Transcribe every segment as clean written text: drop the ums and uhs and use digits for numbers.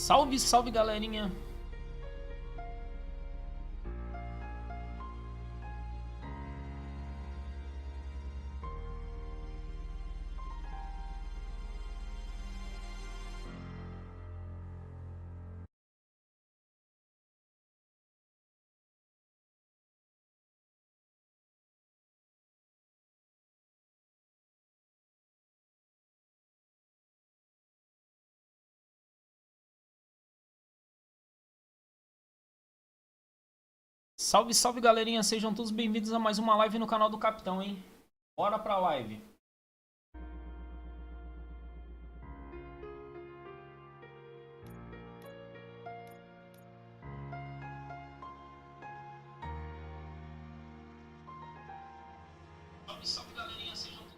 Salve, salve, galerinha! Salve, salve, galerinha! Sejam todos bem-vindos a mais uma live no canal do Capitão, hein? Bora pra live! Salve, salve, galerinha! Sejam todos...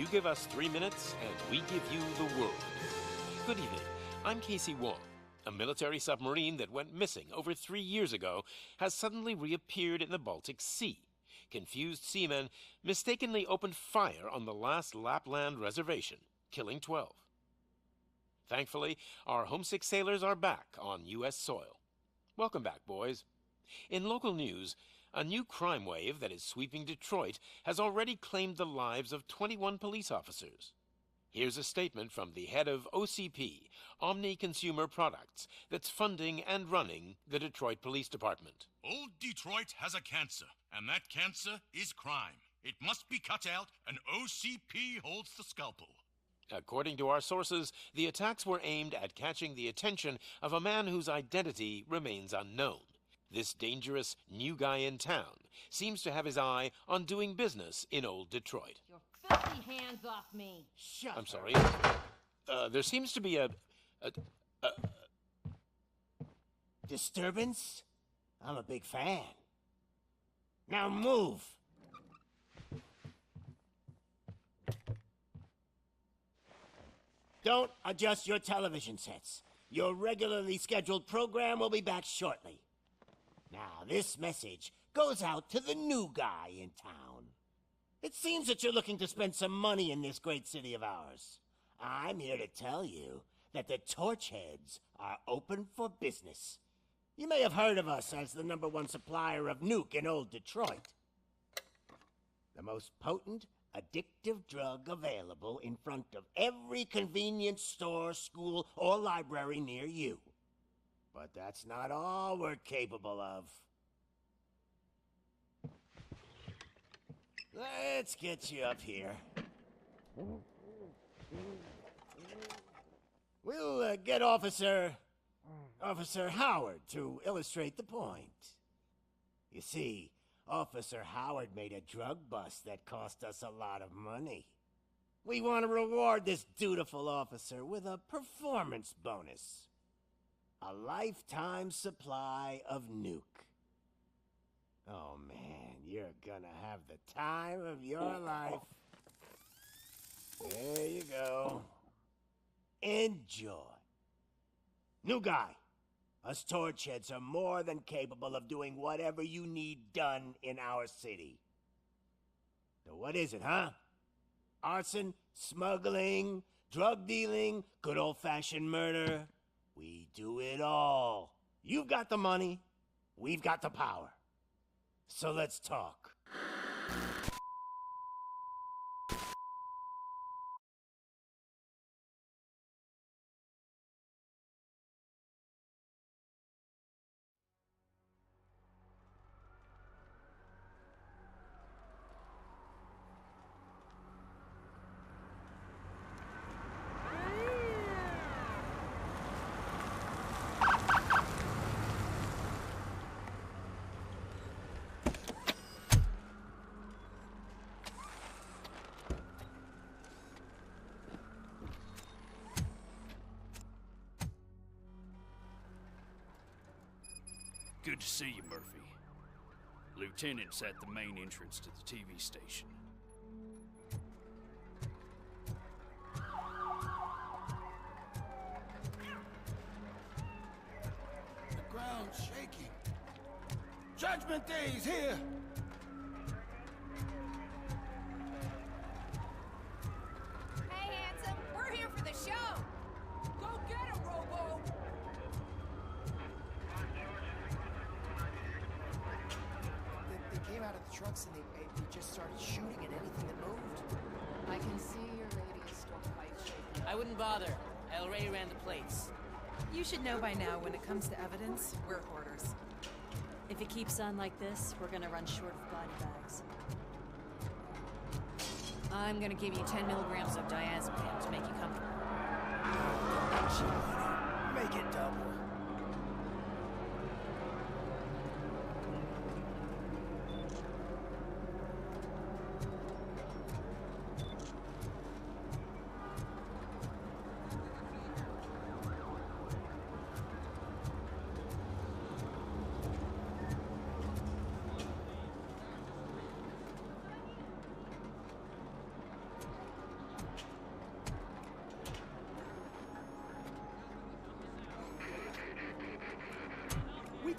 You give us 3 minutes, and we give you the world. Good evening. I'm Casey Wong. A military submarine that went missing over 3 years ago has suddenly reappeared in the Baltic Sea. Confused seamen mistakenly opened fire on the last Lapland reservation, killing 12. Thankfully, our homesick sailors are back on U.S. soil. Welcome back, boys. In local news, a new crime wave that is sweeping Detroit has already claimed the lives of 21 police officers. Here's a statement from the head of OCP, Omni Consumer Products, that's funding and running the Detroit Police Department. Old Detroit has a cancer, and that cancer is crime. It must be cut out, and OCP holds the scalpel. According to our sources, the attacks were aimed at catching the attention of a man whose identity remains unknown. This dangerous new guy in town seems to have his eye on doing business in old Detroit. Your filthy hands off me! Shut I'm sorry. There seems to be a Disturbance? I'm a big fan. Now move! Don't adjust your television sets. Your regularly scheduled program will be back shortly. Now, this message goes out to the new guy in town. It seems that you're looking to spend some money in this great city of ours. I'm here to tell you that the Torchheads are open for business. You may have heard of us as the #1 supplier of nuke in old Detroit. The most potent, addictive drug available in front of every convenience store, school, or library near you. But that's not all we're capable of. Let's get you up here. We'll get Officer Howard to illustrate the point. You see, Officer Howard made a drug bust that cost us a lot of money. We want to reward this dutiful officer with a performance bonus. A lifetime supply of nuke. Oh man, you're gonna have the time of your life. There you go. Enjoy. New guy. Us Torchheads are more than capable of doing whatever you need done in our city. So what is it, huh? Arson, smuggling, drug dealing, good old-fashioned murder. We do it all. You've got the money, we've got the power. So let's talk. Good to see you, Murphy. Lieutenant's at the main entrance to the TV station. The ground's shaking. Judgment Day's here! Hey, handsome, we're here for the show! Go get him, Robo! They came out of the trucks and they just started shooting at anything that moved. I can see your lady is still quite shaken. I wouldn't bother. I already ran the plates. You should know by now when it comes to evidence, we're hoarders. If it keeps on like this, we're gonna run short of body bags. I'm gonna give you 10 milligrams of diazepam to make you comfortable. Make it double.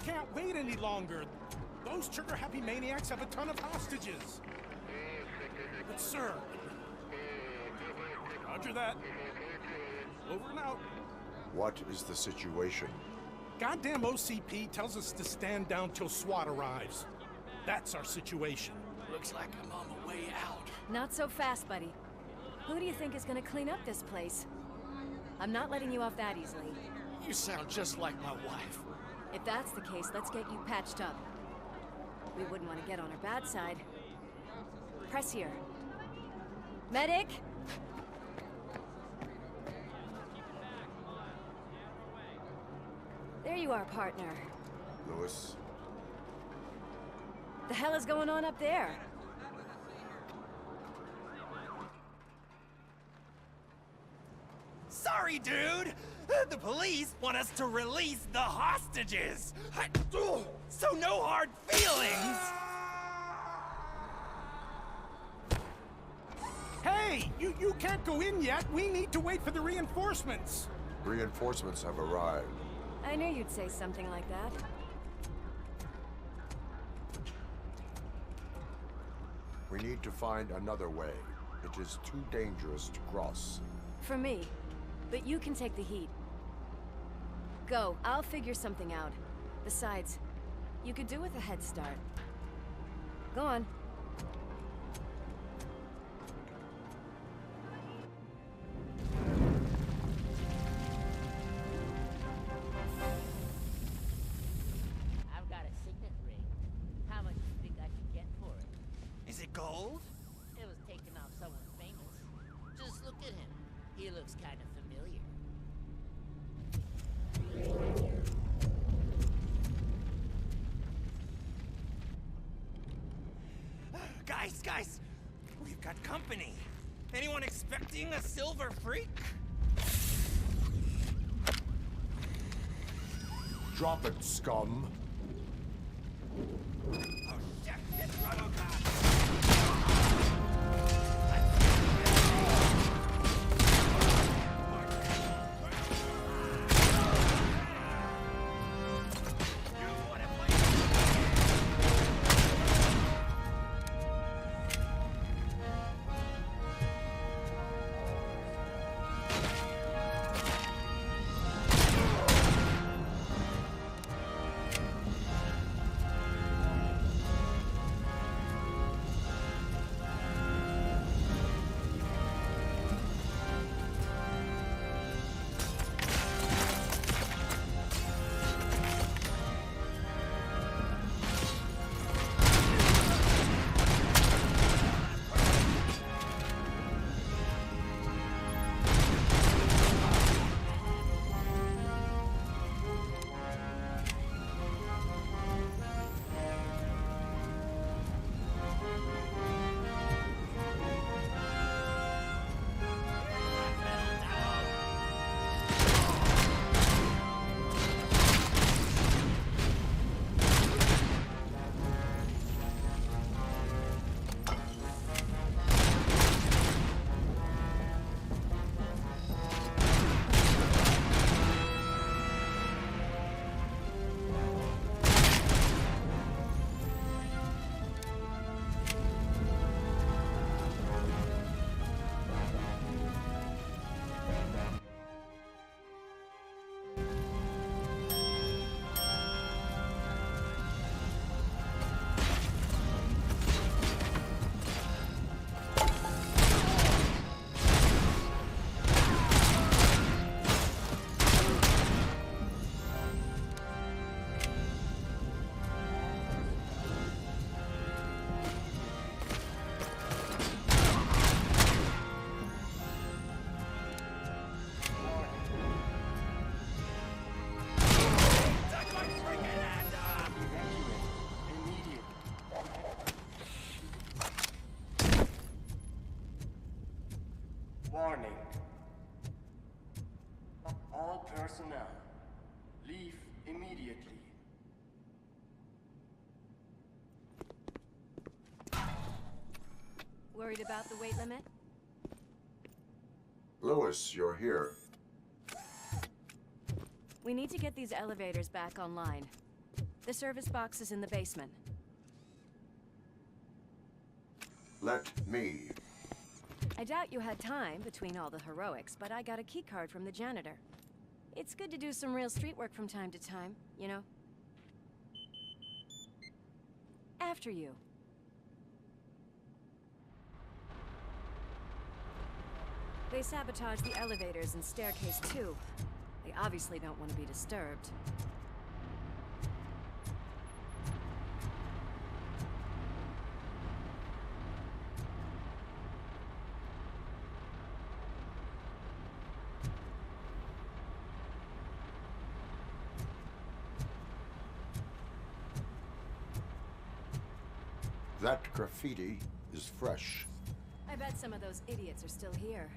can't wait any longer. Those trigger-happy maniacs have a ton of hostages. But, sir... Roger that. Over and out. What is the situation? Goddamn OCP tells us to stand down till SWAT arrives. That's our situation. Looks like I'm on the way out. Not so fast, buddy. Who do you think is gonna clean up this place? I'm not letting you off that easily. You sound just like my wife. If that's the case, let's get you patched up. We wouldn't want to get on her bad side. Press here. Medic! There you are, partner. Lewis? The hell is going on up there? Sorry, dude! The police want us to release the hostages! So no hard feelings! Hey! You can't go in yet! We need to wait for the reinforcements! Reinforcements have arrived. I knew you'd say something like that. We need to find another way. It is too dangerous to cross. For me. But you can take the heat. Go, I'll figure something out. Besides, you could do with a head start. Go on. I've got a signet ring. How much do you think I could get for it? Is it gold? It was taken off someone famous. Just look at him. He looks kind of familiar. Guys! We've got company. Anyone expecting a silver freak? Drop it, scum! Oh shit! It's Robocop! Warning. All personnel, leave immediately. Worried about the weight limit? Lewis, you're here. We need to get these elevators back online. The service box is in the basement. Let me. I doubt you had time between all the heroics, but I got a keycard from the janitor. It's good to do some real street work from time to time, you know? After you. They sabotage the elevators and staircase too. They obviously don't want to be disturbed. That graffiti is fresh. I bet some of those idiots are still here.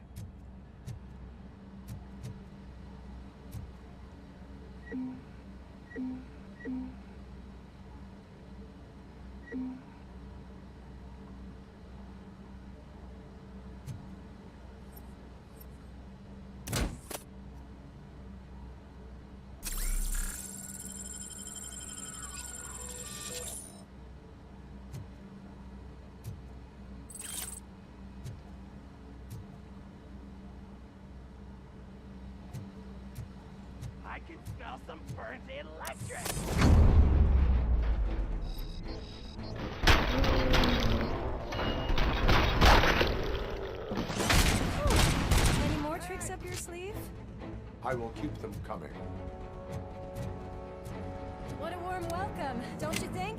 I can smell some burnt electric! Any more tricks up your sleeve? I will keep them coming. What a warm welcome, don't you think?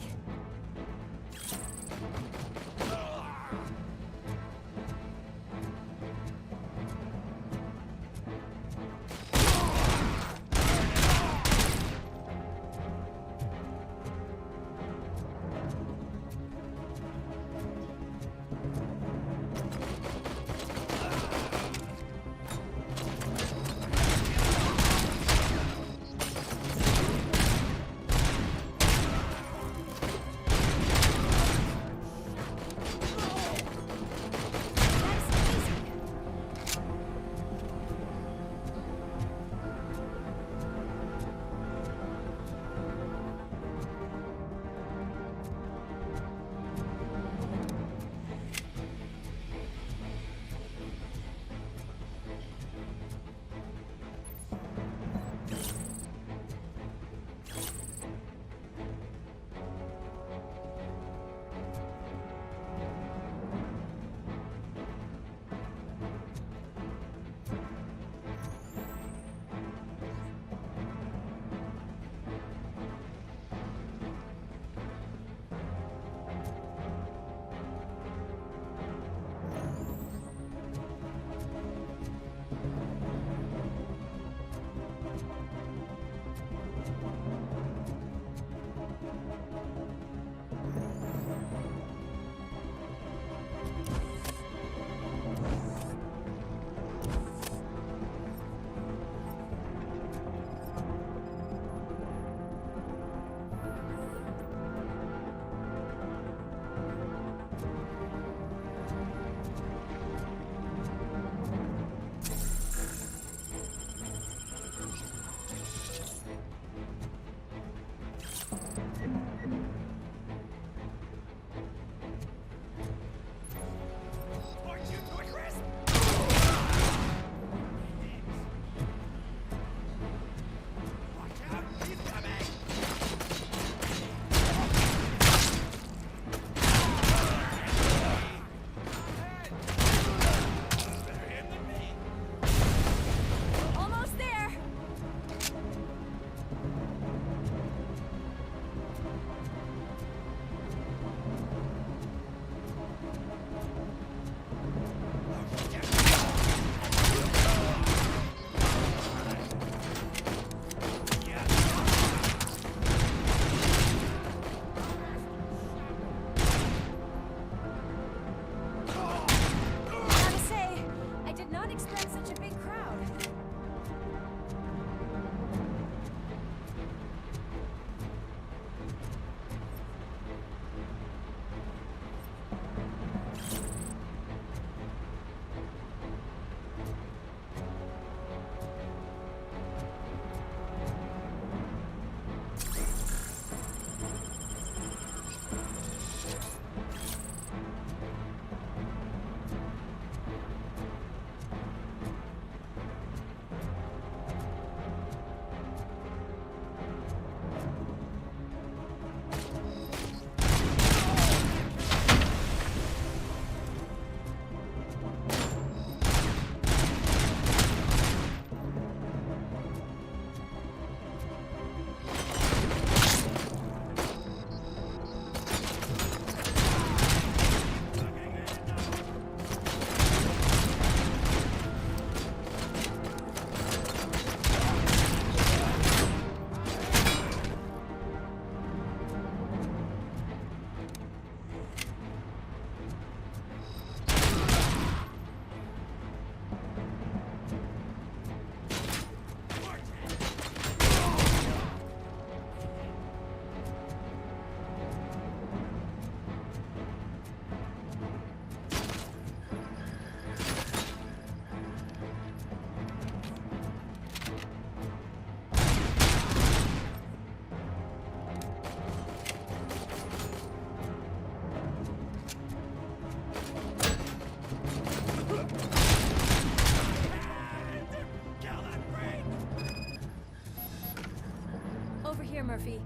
here, Murphy.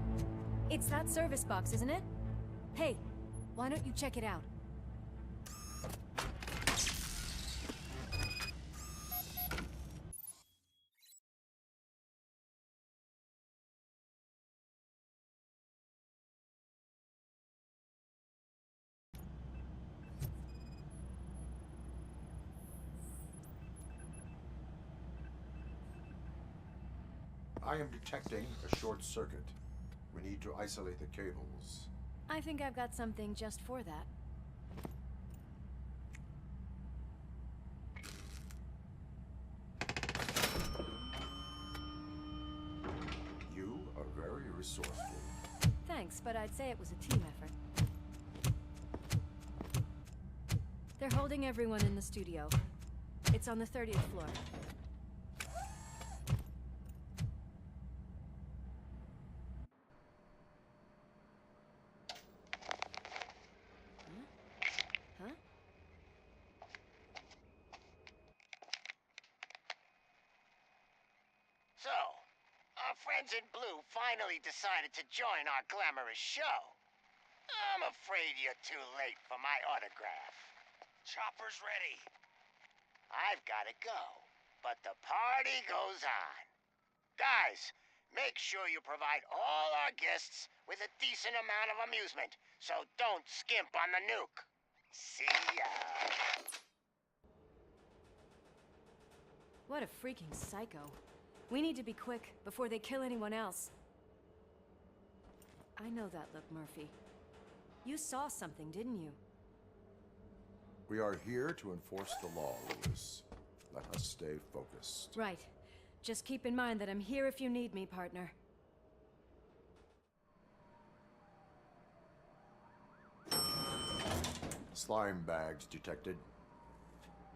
It's that service box, isn't it? Hey, why don't you check it out? I am detecting a short circuit. We need to isolate the cables. I think I've got something just for that. You are very resourceful. Thanks, but I'd say it was a team effort. They're holding everyone in the studio. It's on the 30th floor. Huh? So, our friends in blue finally decided to join our glamorous show. I'm afraid you're too late for my autograph. Chopper's ready. I've got to go, but the party goes on. Guys, make sure you provide all our guests with a decent amount of amusement, so don't skimp on the nuke. See ya. What a freaking psycho. We need to be quick before they kill anyone else. I know that look, Murphy. You saw something, didn't you? We are here to enforce the law, Lewis. Let us stay focused. Right. Just keep in mind that I'm here if you need me, partner. Slime bags detected.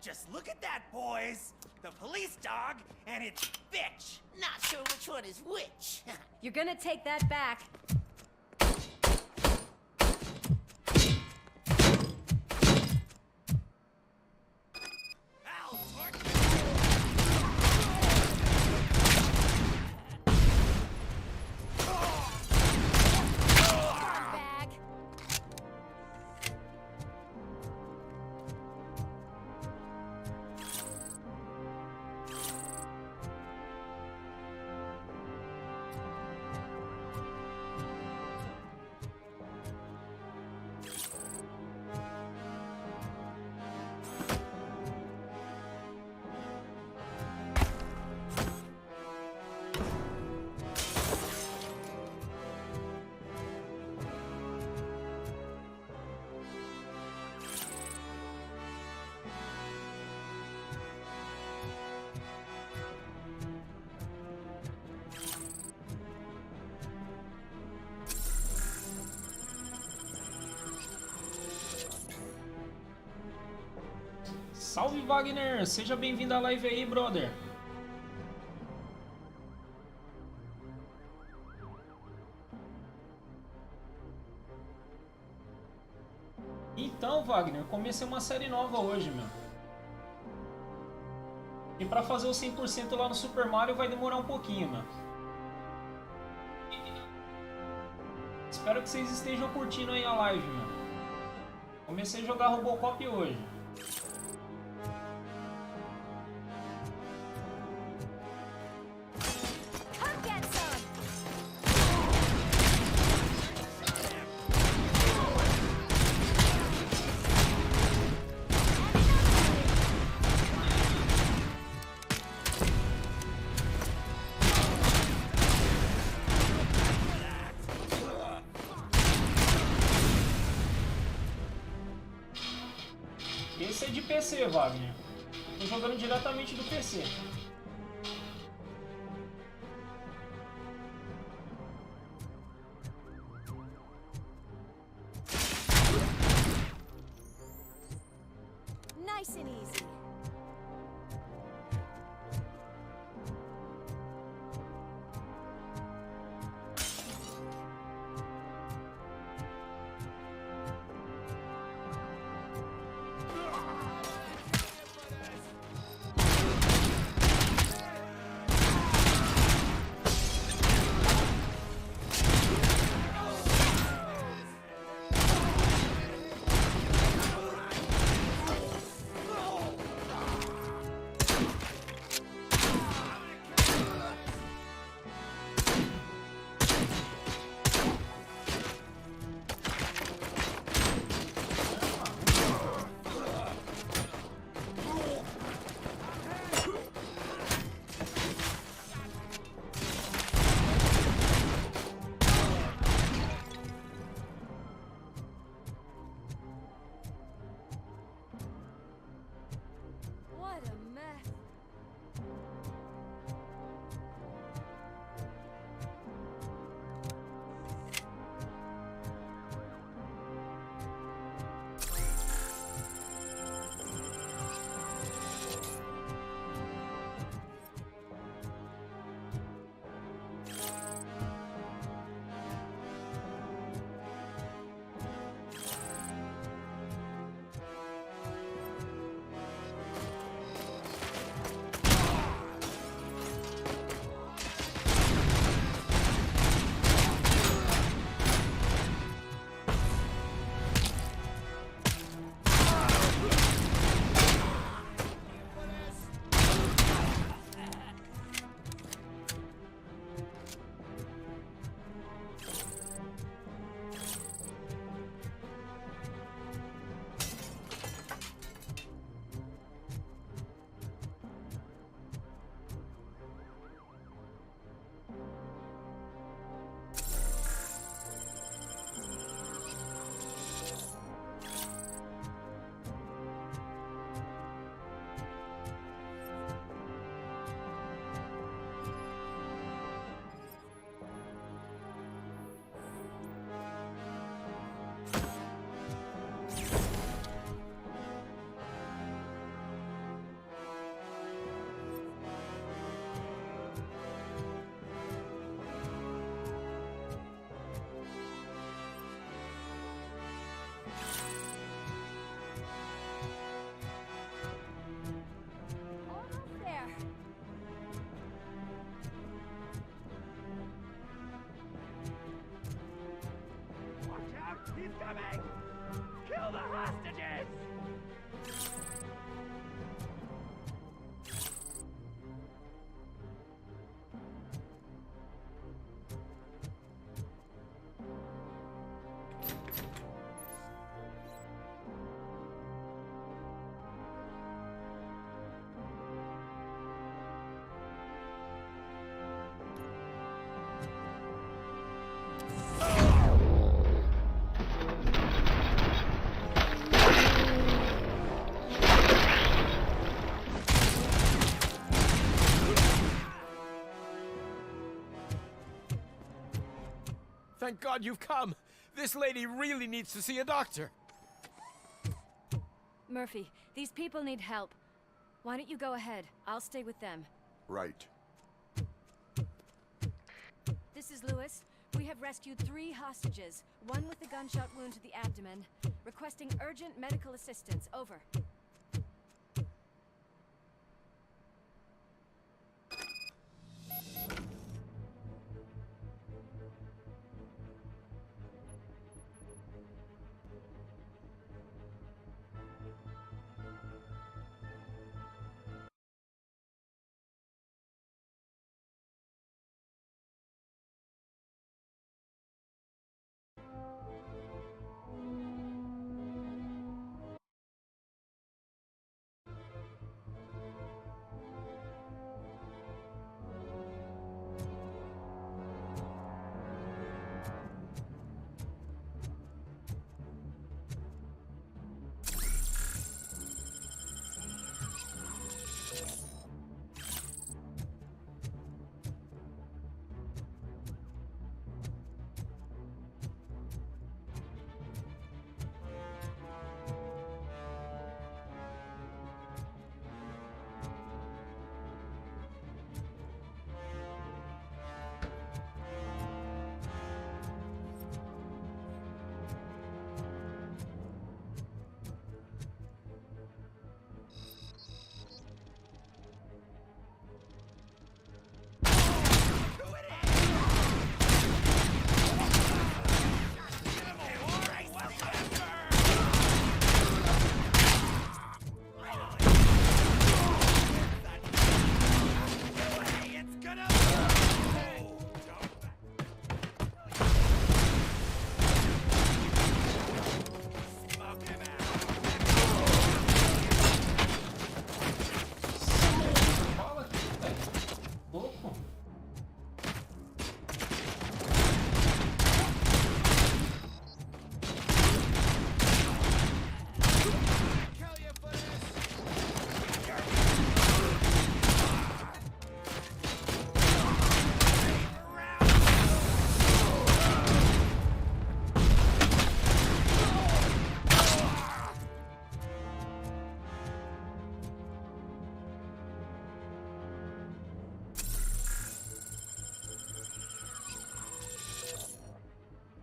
Just look at that, boys! The police dog and its bitch! Not sure which one is which. You're gonna take that back. Salve Wagner, seja bem-vindo à live aí, brother. Então, Wagner, comecei uma série nova hoje, meu. E pra fazer o 100% lá no Super Mario vai demorar um pouquinho, meu. Espero que vocês estejam curtindo aí a live, meu. Comecei a jogar Robocop hoje. Esse é de PC, Wagner. Tô jogando diretamente do PC. Nice and easy. He's coming! Kill the hostages! Thank God you've come. This lady really needs to see a doctor. Murphy, these people need help. Why don't you go ahead? I'll stay with them. Right. This is Lewis. We have rescued 3 hostages, one with a gunshot wound to the abdomen. Requesting urgent medical assistance. Over.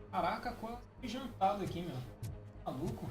Caraca, quase fui jantado aqui, meu. Maluco.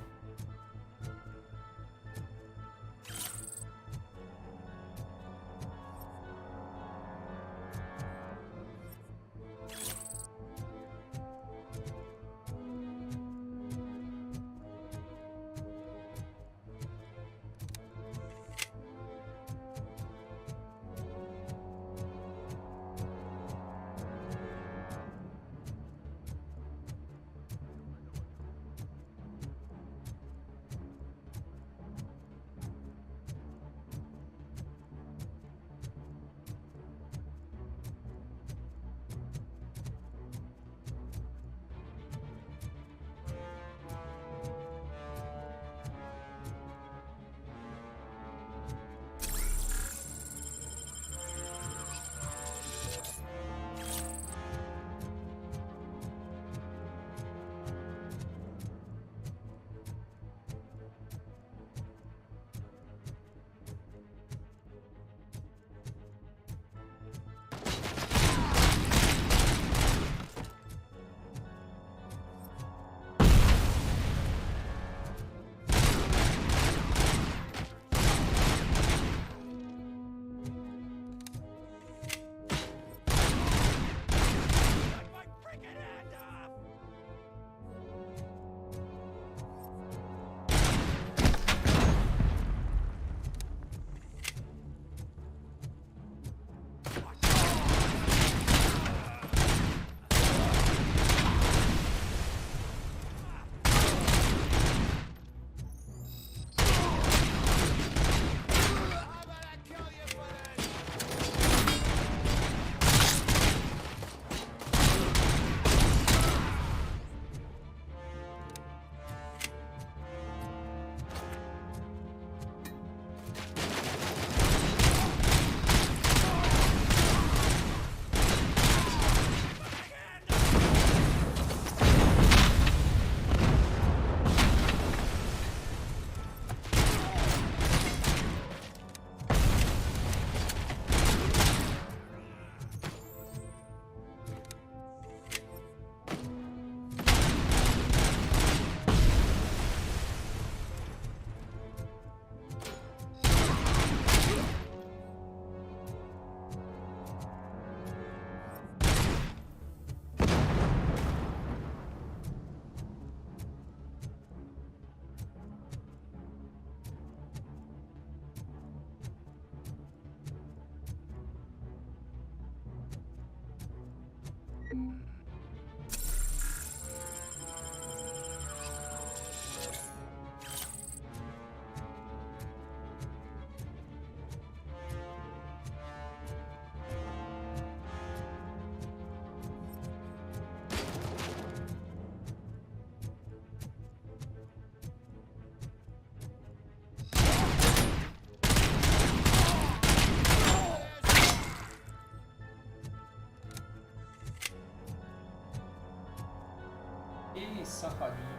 Safadinho.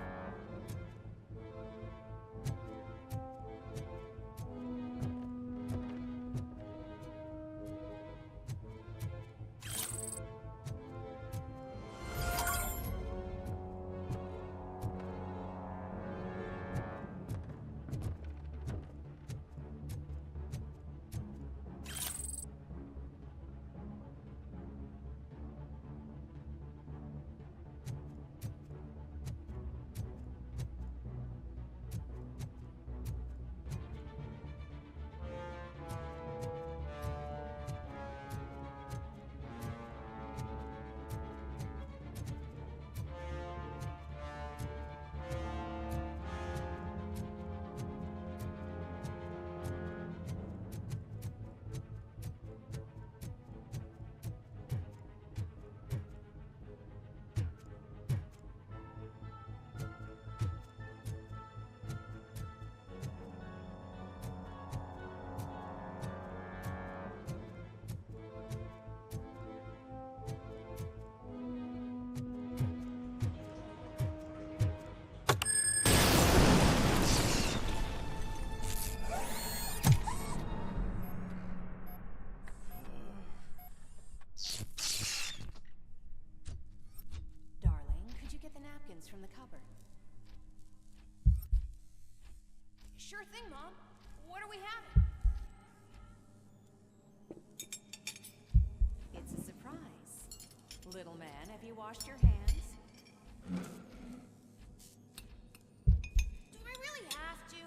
From the cupboard. Sure thing, Mom. What are we having? It's a surprise. Little man, have you washed your hands? Do I really have to?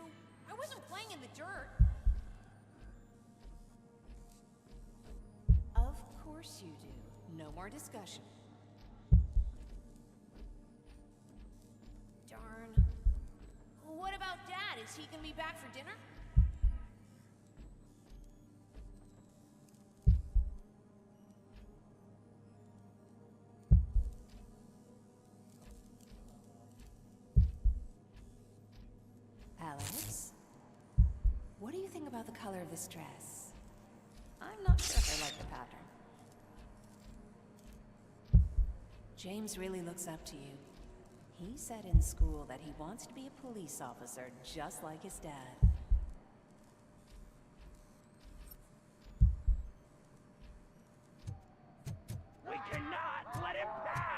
I wasn't playing in the dirt. Of course you do. No more discussion. Darn. What about Dad? Is he gonna be back for dinner? Alex? What do you think about the color of this dress? I'm not sure if I like the pattern. James really looks up to you. He said in school that he wants to be a police officer just like his dad. We cannot let him pass!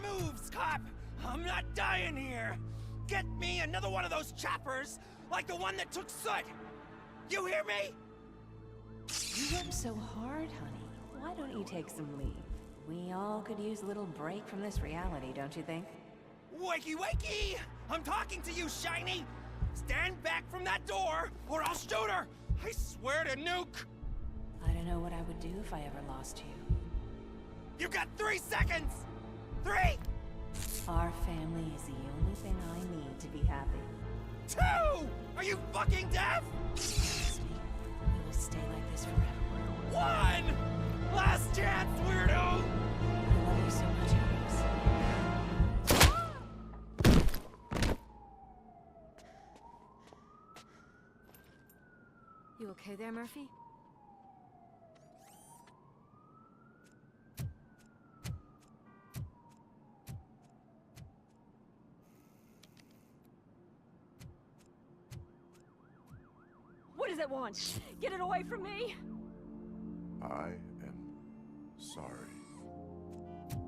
Moves, cop! I'm not dying here! Get me another one of those choppers, like the one that took Soot! You hear me? You work so hard, honey. Why don't you take some leave? We all could use a little break from this reality, don't you think? Wakey, wakey! I'm talking to you, Shiny! Stand back from that door, or I'll shoot her! I swear to nuke! I don't know what I would do if I ever lost you. You got 3 seconds! 3! Our family is the only thing I need to be happy. 2! Are you fucking deaf? Trust me, we will stay like this forever. 1! Last chance, weirdo! I love you so much, Alex. You okay there, Murphy? What does it want? Get it away from me! I am sorry.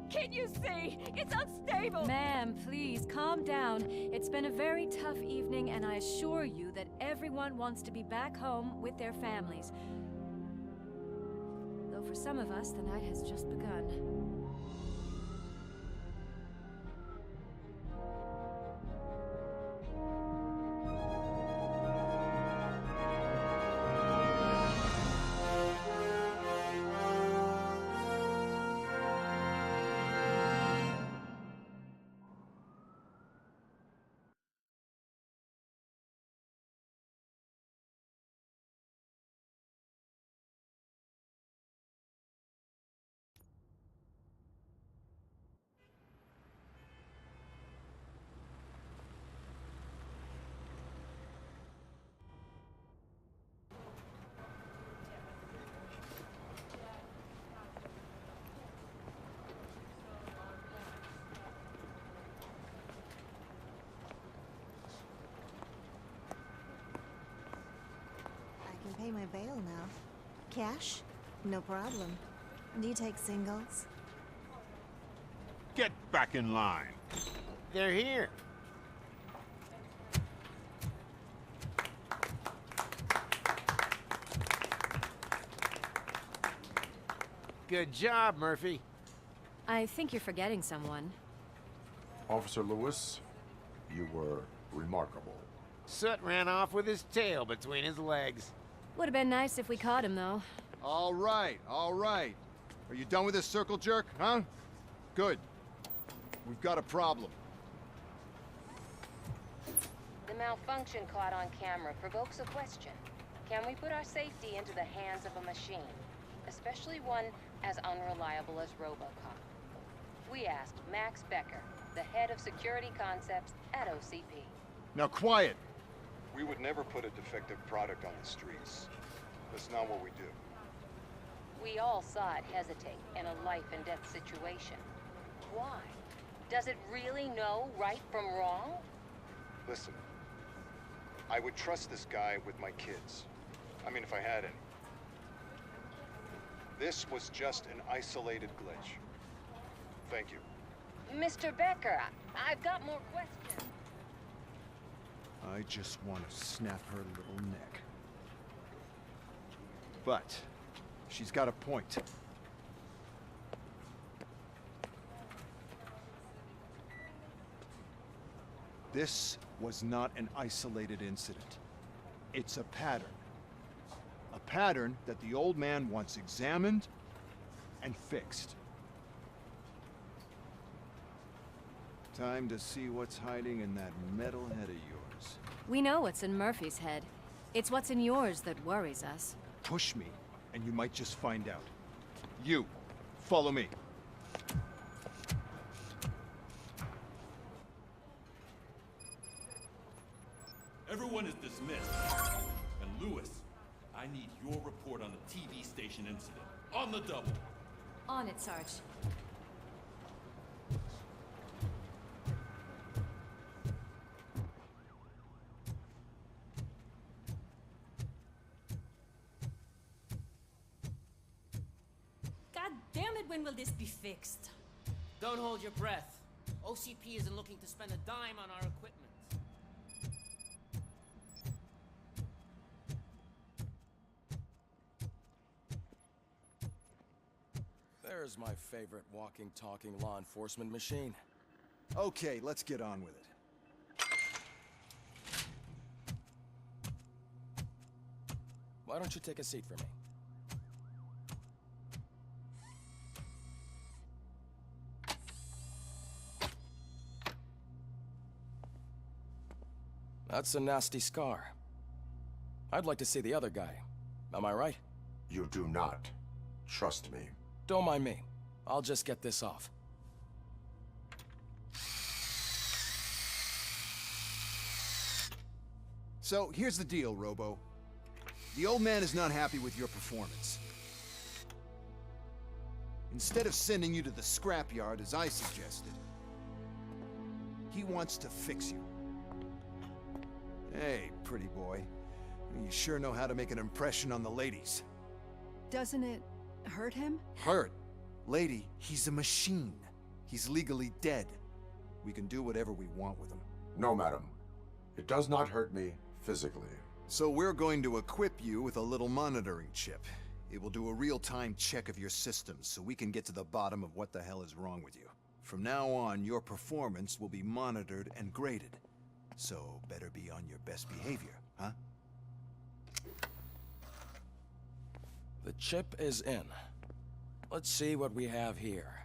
Can't you see? It's unstable! Ma'am, please, calm down. It's been a very tough evening, and I assure you that everyone wants to be back home with their families. Though for some of us, the night has just begun. can pay my bail now. Cash? No problem. Do you take singles? Get back in line. They're here. Good job, Murphy. I think you're forgetting someone. Officer Lewis, you were remarkable. Soot ran off with his tail between his legs. Would have been nice if we caught him, though. All right, all right. Are you done with this circle jerk, huh? Good. We've got a problem. The malfunction caught on camera provokes a question. Can we put our safety into the hands of a machine, especially one as unreliable as Robocop? We asked Max Becker, the head of security concepts at OCP. Now quiet! We would never put a defective product on the streets. That's not what we do. We all saw it hesitate in a life-and-death situation. Why? Does it really know right from wrong? Listen, I would trust this guy with my kids. I mean, if I had any. This was just an isolated glitch. Thank you. Mr. Becker, I've got more questions. I just want to snap her little neck. But she's got a point. This was not an isolated incident. It's a pattern. A pattern that the old man wants examined and fixed. Time to see what's hiding in that metal head of yours. We know what's in Murphy's head. It's what's in yours that worries us. Push me, and you might just find out. You, follow me. Everyone is dismissed. And Lewis, I need your report on the TV station incident. On the double. On it, Sarge. God damn it, when will this be fixed? Don't hold your breath. OCP isn't looking to spend a dime on our equipment. There's my favorite walking, talking law enforcement machine. Okay, let's get on with it. Why don't you take a seat for me? That's a nasty scar. I'd like to see the other guy. Am I right? You do not. Trust me. Don't mind me. I'll just get this off. So, here's the deal, Robo. The old man is not happy with your performance. Instead of sending you to the scrapyard, as I suggested, he wants to fix you. Hey, pretty boy. You sure know how to make an impression on the ladies. Doesn't it hurt him? Hurt? Lady, he's a machine. He's legally dead. We can do whatever we want with him. No, madam. It does not hurt me physically. So we're going to equip you with a little monitoring chip. It will do a real-time check of your systems so we can get to the bottom of what the hell is wrong with you. From now on, your performance will be monitored and graded. So better be on your best behavior, huh? The chip is in. Let's see what we have here.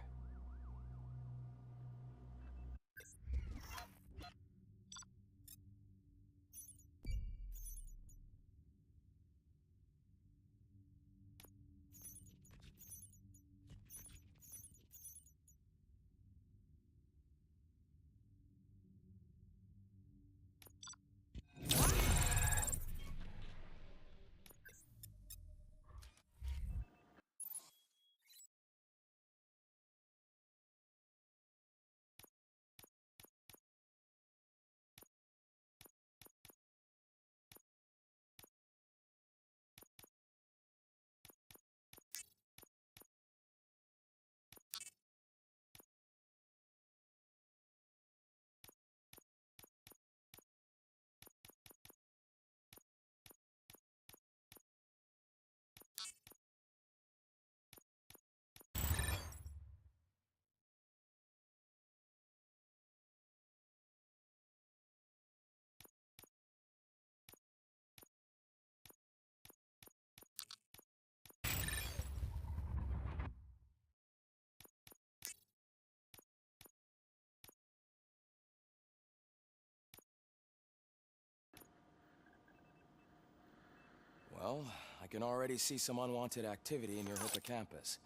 Well, I can already see some unwanted activity in your hippocampus.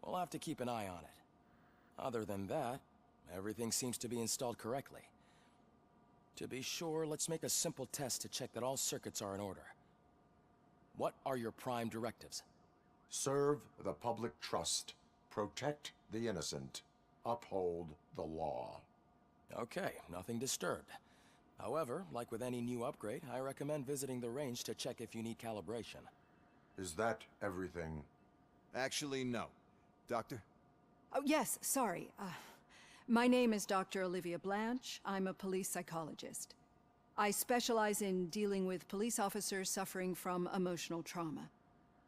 We'll have to keep an eye on it. Other than that, everything seems to be installed correctly. To be sure, let's make a simple test to check that all circuits are in order. What are your prime directives? Serve the public trust. Protect the innocent. Uphold the law. Okay, nothing disturbed. However, like with any new upgrade, I recommend visiting the range to check if you need calibration. Is that everything? Actually, no. Doctor? Oh, yes, sorry. My name is Dr. Olivia Blanche. I'm a police psychologist. I specialize in dealing with police officers suffering from emotional trauma.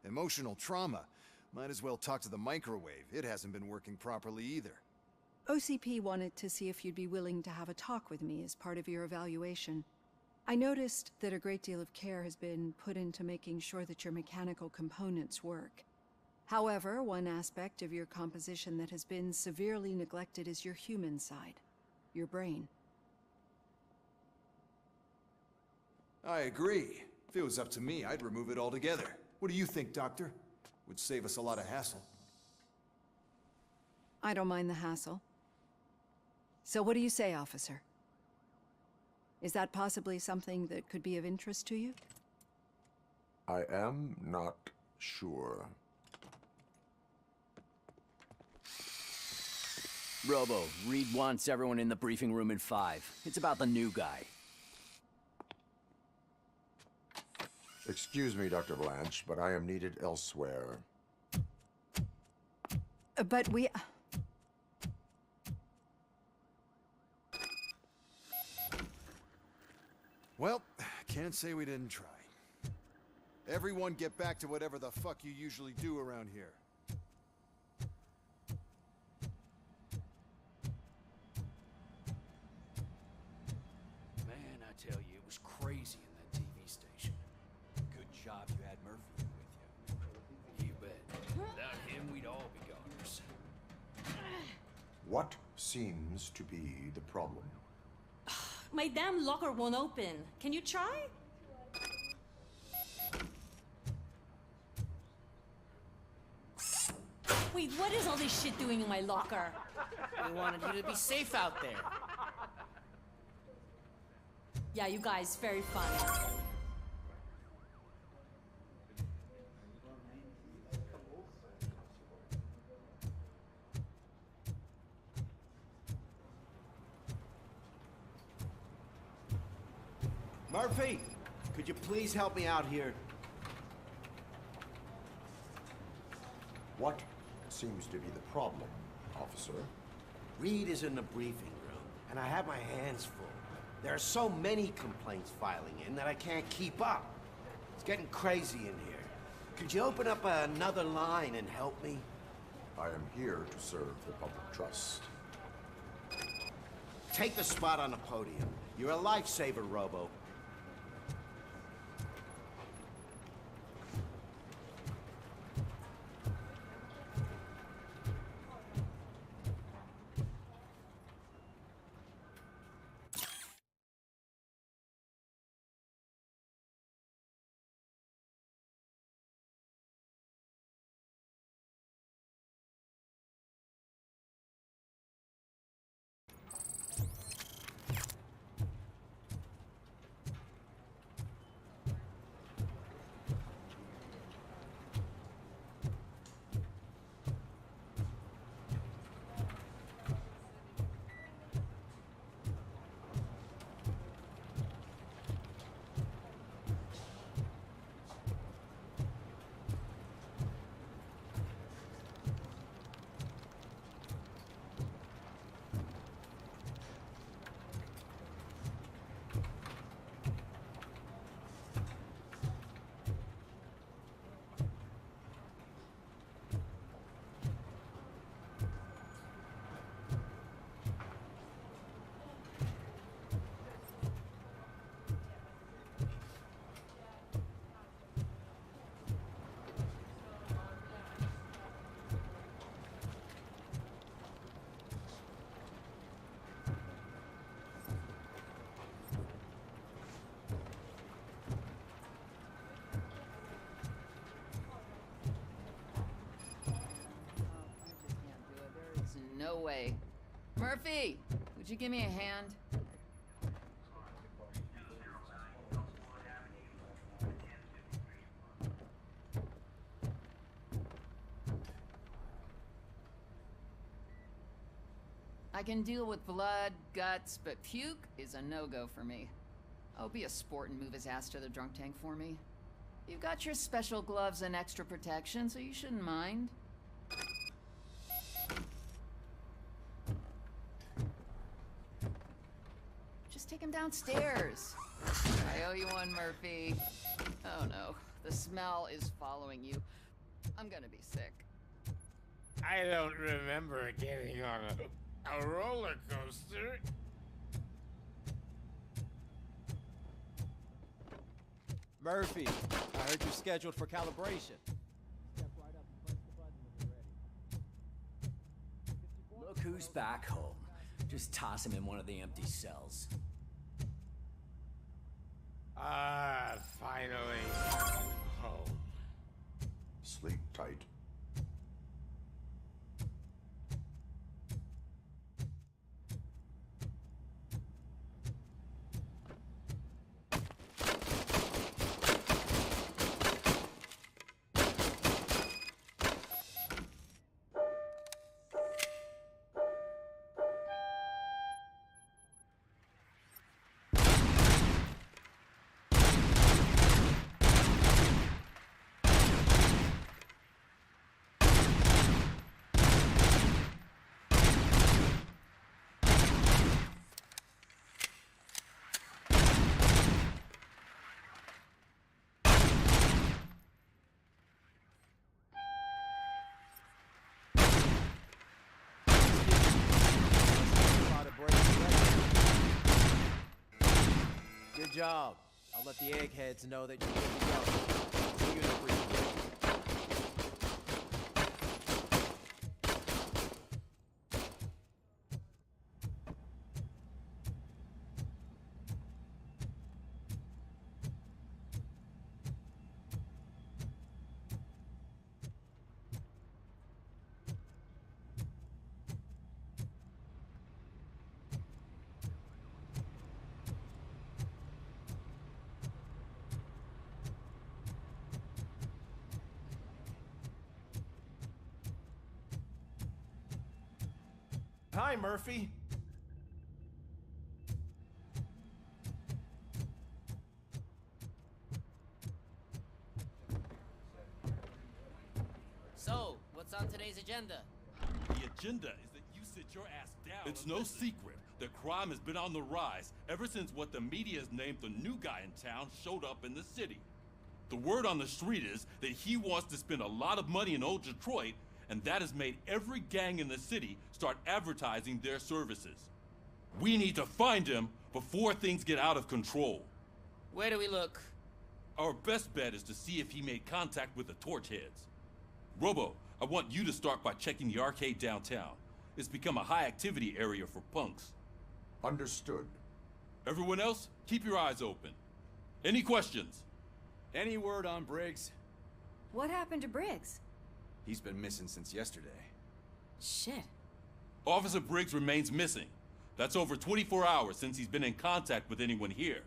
Emotional trauma? Might as well talk to the microwave. It hasn't been working properly either. OCP wanted to see if you'd be willing to have a talk with me as part of your evaluation. I noticed that a great deal of care has been put into making sure that your mechanical components work. However, one aspect of your composition that has been severely neglected is your human side, your brain. I agree. If it was up to me, I'd remove it altogether. What do you think, Doctor? Would save us a lot of hassle. I don't mind the hassle. So what do you say, officer? Is that possibly something that could be of interest to you? I am not sure. Robo, Reed wants everyone in the briefing room in 5. It's about the new guy. Excuse me, Dr. Blanche, but I am needed elsewhere. But we... Well, can't say we didn't try. Everyone get back to whatever the fuck you usually do around here. Man, I tell you, it was crazy in that TV station. Good job you had Murphy with you. You bet. Without him, we'd all be goners. What seems to be the problem? My damn locker won't open. Can you try? Wait, what is all this shit doing in my locker? We wanted you to be safe out there. Yeah, you guys, very fun. Murphy, could you please help me out here? What seems to be the problem, officer? Reed is in the briefing room, and I have my hands full. There are so many complaints filing in that I can't keep up. It's getting crazy in here. Could you open up another line and help me? I am here to serve the public trust. Take the spot on the podium. You're a lifesaver, Robo. Murphy, would you give me a hand? I can deal with blood, guts, but puke is a no-go for me. Oh, be a sport and move his ass to the drunk tank for me. You've got your special gloves and extra protection, so you shouldn't mind. Just take him downstairs. I owe you one, Murphy. Oh no, the smell is following you. I'm gonna be sick. I don't remember getting on a roller coaster. Murphy, I heard you're scheduled for calibration. Look who's back home. Just toss him in one of the empty cells. Ah, finally. Home. Sleep tight. Good job. I'll let the eggheads know that you're good to go. See you in the briefing room. Hi, Murphy. So, what's on today's agenda? The agenda is that you sit your ass down. It's no secret that crime has been on the rise ever since what the media has named the new guy in town showed up in the city. The word on the street is that he wants to spend a lot of money in old Detroit, and that has made every gang in the city start advertising their services. We need to find him before things get out of control. Where do we look? Our best bet is to see if he made contact with the torch heads. Robo, I want you to start by checking the arcade downtown. It's become a high-activity area for punks. Understood. Everyone else, keep your eyes open. Any questions? Any word on Briggs? What happened to Briggs? He's been missing since yesterday. Shit. Officer Briggs remains missing. That's over 24 hours since he's been in contact with anyone here.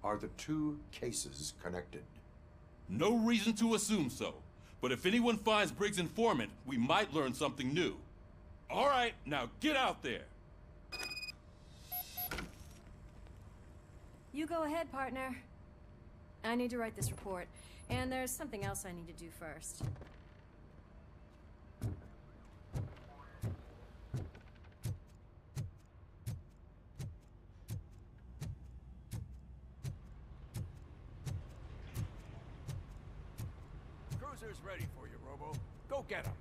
Are the two cases connected? No reason to assume so. But if anyone finds Briggs' informant, we might learn something new. All right, now get out there. You go ahead, partner. I need to write this report, and there's something else I need to do first. Cruiser's ready for you, Robo. Go get him.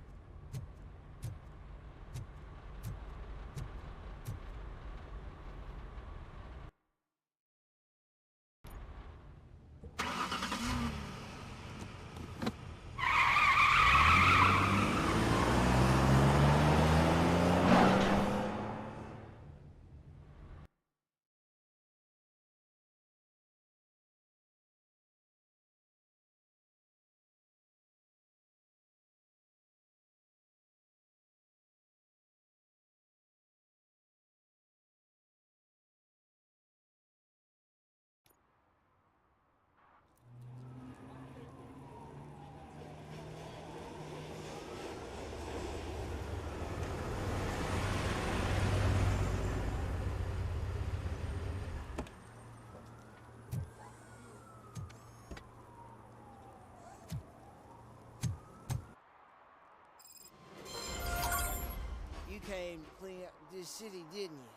city, didn't you?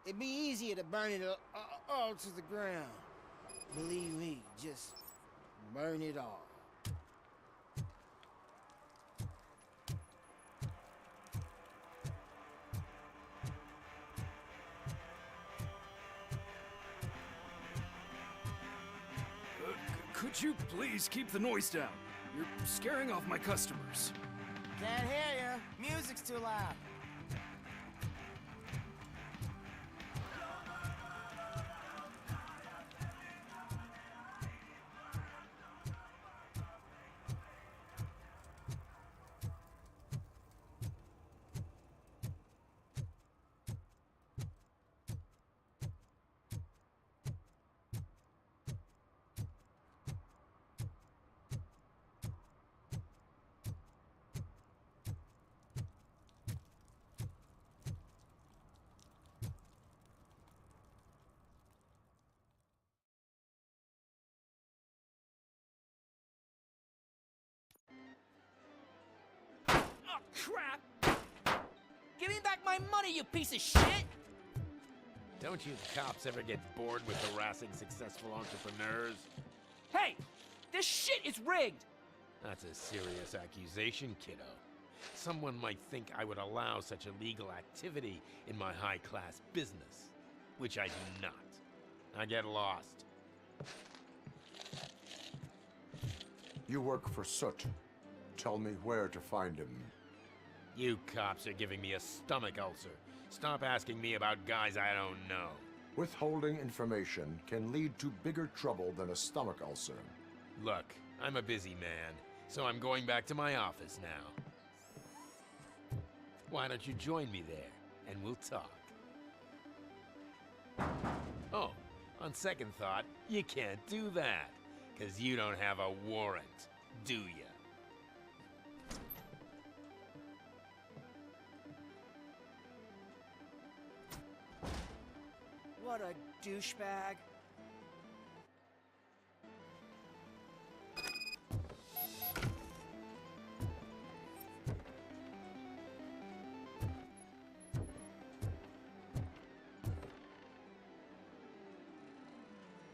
It'd be easier to burn it all to the ground. Believe me, just burn it all. Could you please keep the noise down? You're scaring off my customers. Can't hear you. Music's too loud. Crap! Give me back my money, you piece of shit! Don't you cops ever get bored with harassing successful entrepreneurs? Hey! This shit is rigged! That's a serious accusation, kiddo. Someone might think I would allow such illegal activity in my high-class business, which I do not. I get lost. You work for Soot. Tell me where to find him. You cops are giving me a stomach ulcer. Stop asking me about guys I don't know. Withholding information can lead to bigger trouble than a stomach ulcer. Look, I'm a busy man, so I'm going back to my office now. Why don't you join me there, and we'll talk. Oh, on second thought, you can't do that, 'cause you don't have a warrant, do ya? What a douchebag.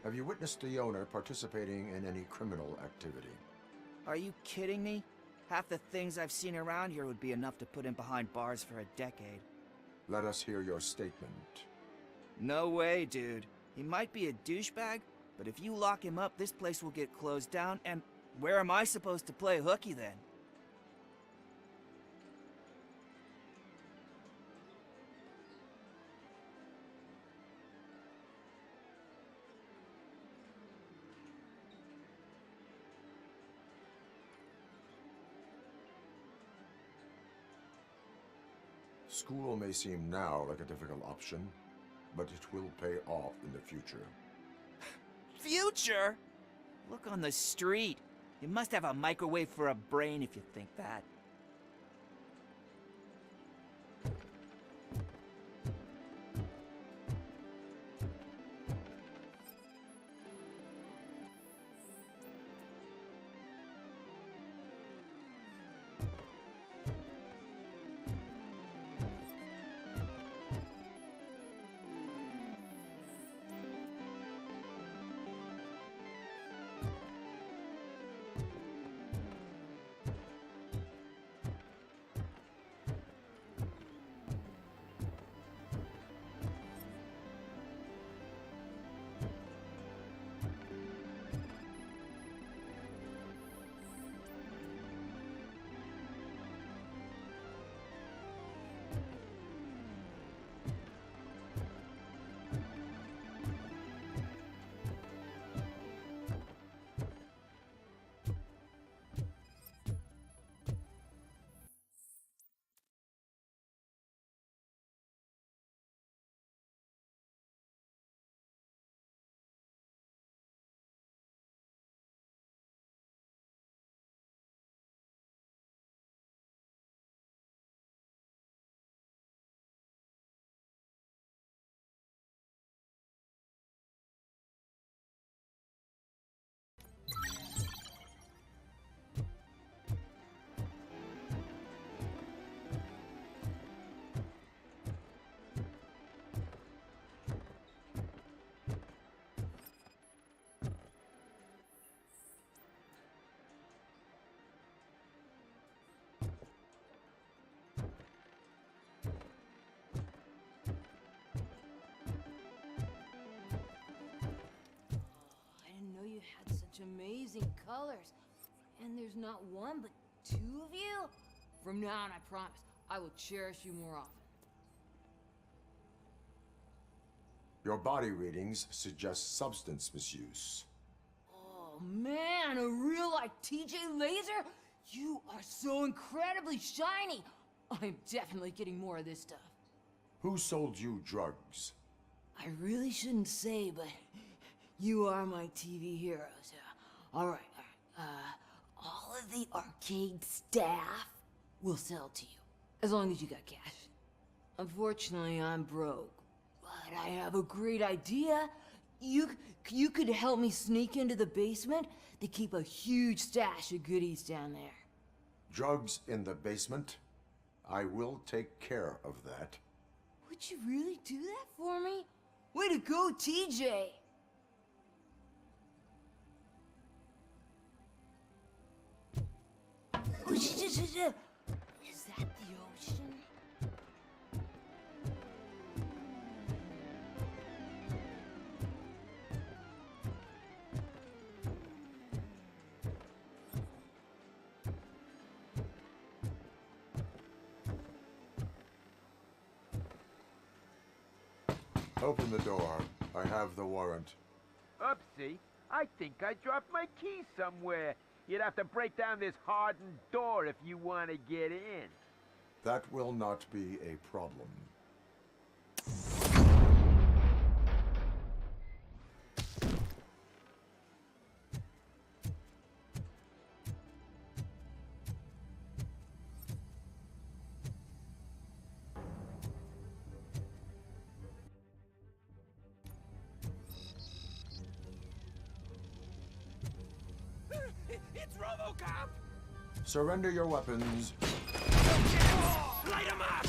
Have you witnessed the owner participating in any criminal activity? Are you kidding me? Half the things I've seen around here would be enough to put him behind bars for a decade. Let us hear your statement. No way, dude. He might be a douchebag, but if you lock him up, this place will get closed down, and where am I supposed to play hooky then? School may seem now like a difficult option, but it will pay off in the future. Future? Look on the street. You must have a microwave for a brain if you think that. such amazing colors. And there's not one, but two of you? From now on, I promise, I will cherish you more often. Your body readings suggest substance misuse. Oh man, a real like TJ Laser? You are so incredibly shiny! I'm definitely getting more of this stuff. Who sold you drugs? I really shouldn't say, but you are my TV heroes. Alright. All of the arcade staff will sell to you, as long as you got cash. Unfortunately, I'm broke, but I have a great idea. You could help me sneak into the basement. They keep a huge stash of goodies down there. Drugs in the basement? I will take care of that. Would you really do that for me? Way to go, TJ! Is that the ocean? Open the door. I have the warrant. Oopsie. I think I dropped my key somewhere. You'd have to break down this hardened door if you want to get in. That will not be a problem. It's Robocop! Surrender your weapons. Light him up!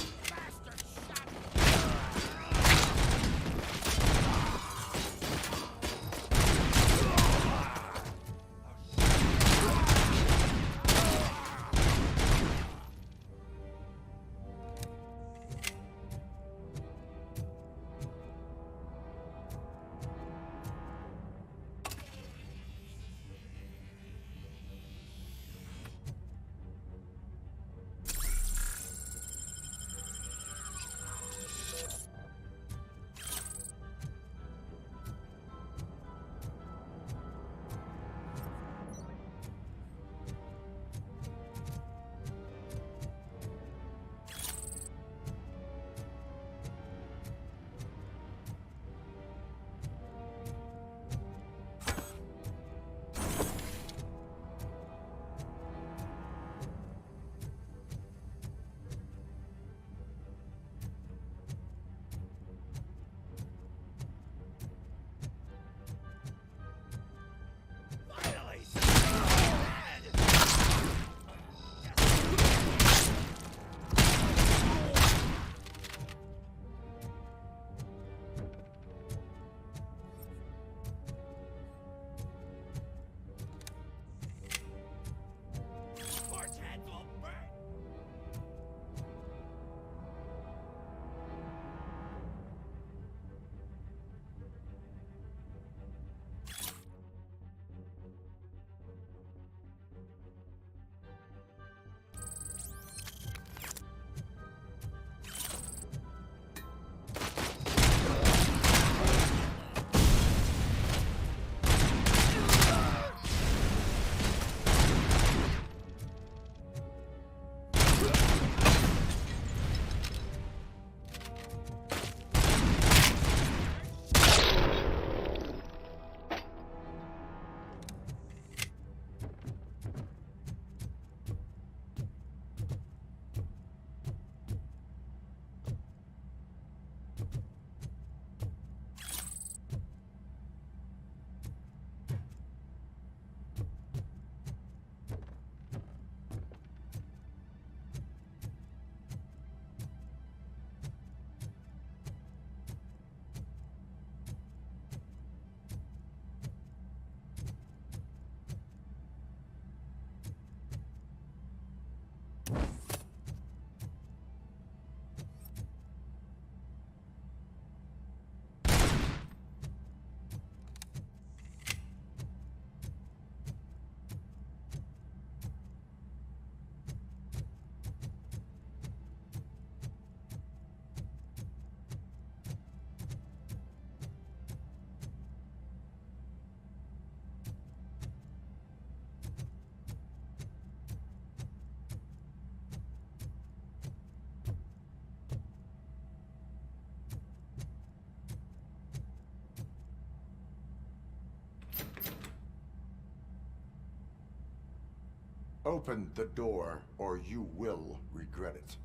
Open the door, or you will regret it.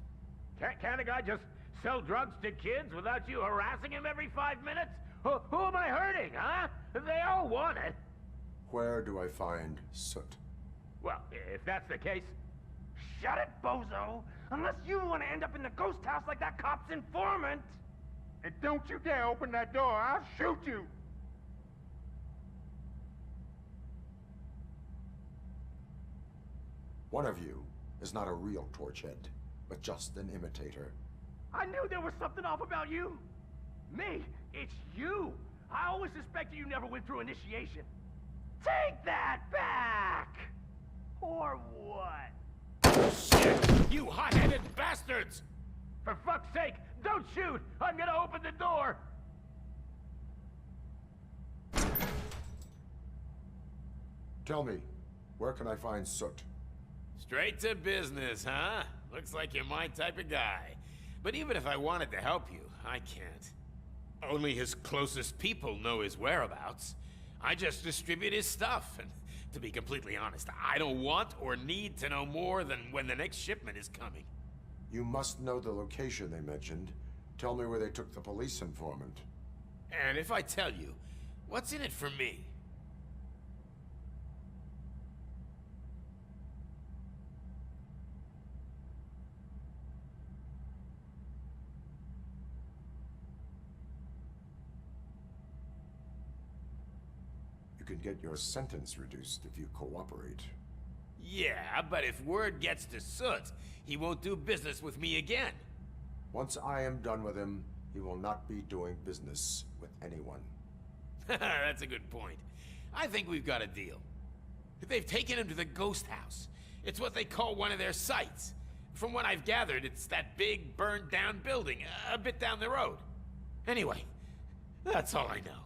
Can't a guy just sell drugs to kids without you harassing him every 5 minutes? Who am I hurting, huh? They all want it. Where do I find Soot? Well, if that's the case... Shut it, bozo! Unless you want to end up in the ghost house like that cop's informant! And don't you dare open that door, I'll shoot you! One of you is not a real Torchhead, but just an imitator. I knew there was something off about you! Me? It's you! I always suspected you never went through initiation. Take that back! Or what? Shit! You hot-headed bastards! For fuck's sake, don't shoot! I'm gonna open the door! Tell me, where can I find Soot? Straight to business, huh? Looks like you're my type of guy. But even if I wanted to help you, I can't. Only his closest people know his whereabouts. I just distribute his stuff, and to be completely honest, I don't want or need to know more than when the next shipment is coming. You must know the location they mentioned. Tell me where they took the police informant. And if I tell you, what's in it for me? You can get your sentence reduced if you cooperate. Yeah, but if word gets to Soot, he won't do business with me again. Once I am done with him, he will not be doing business with anyone. That's a good point. I think we've got a deal. They've taken him to the ghost house. It's what they call one of their sites. From what I've gathered, it's that big, burned-down building, a bit down the road. Anyway, that's all I know.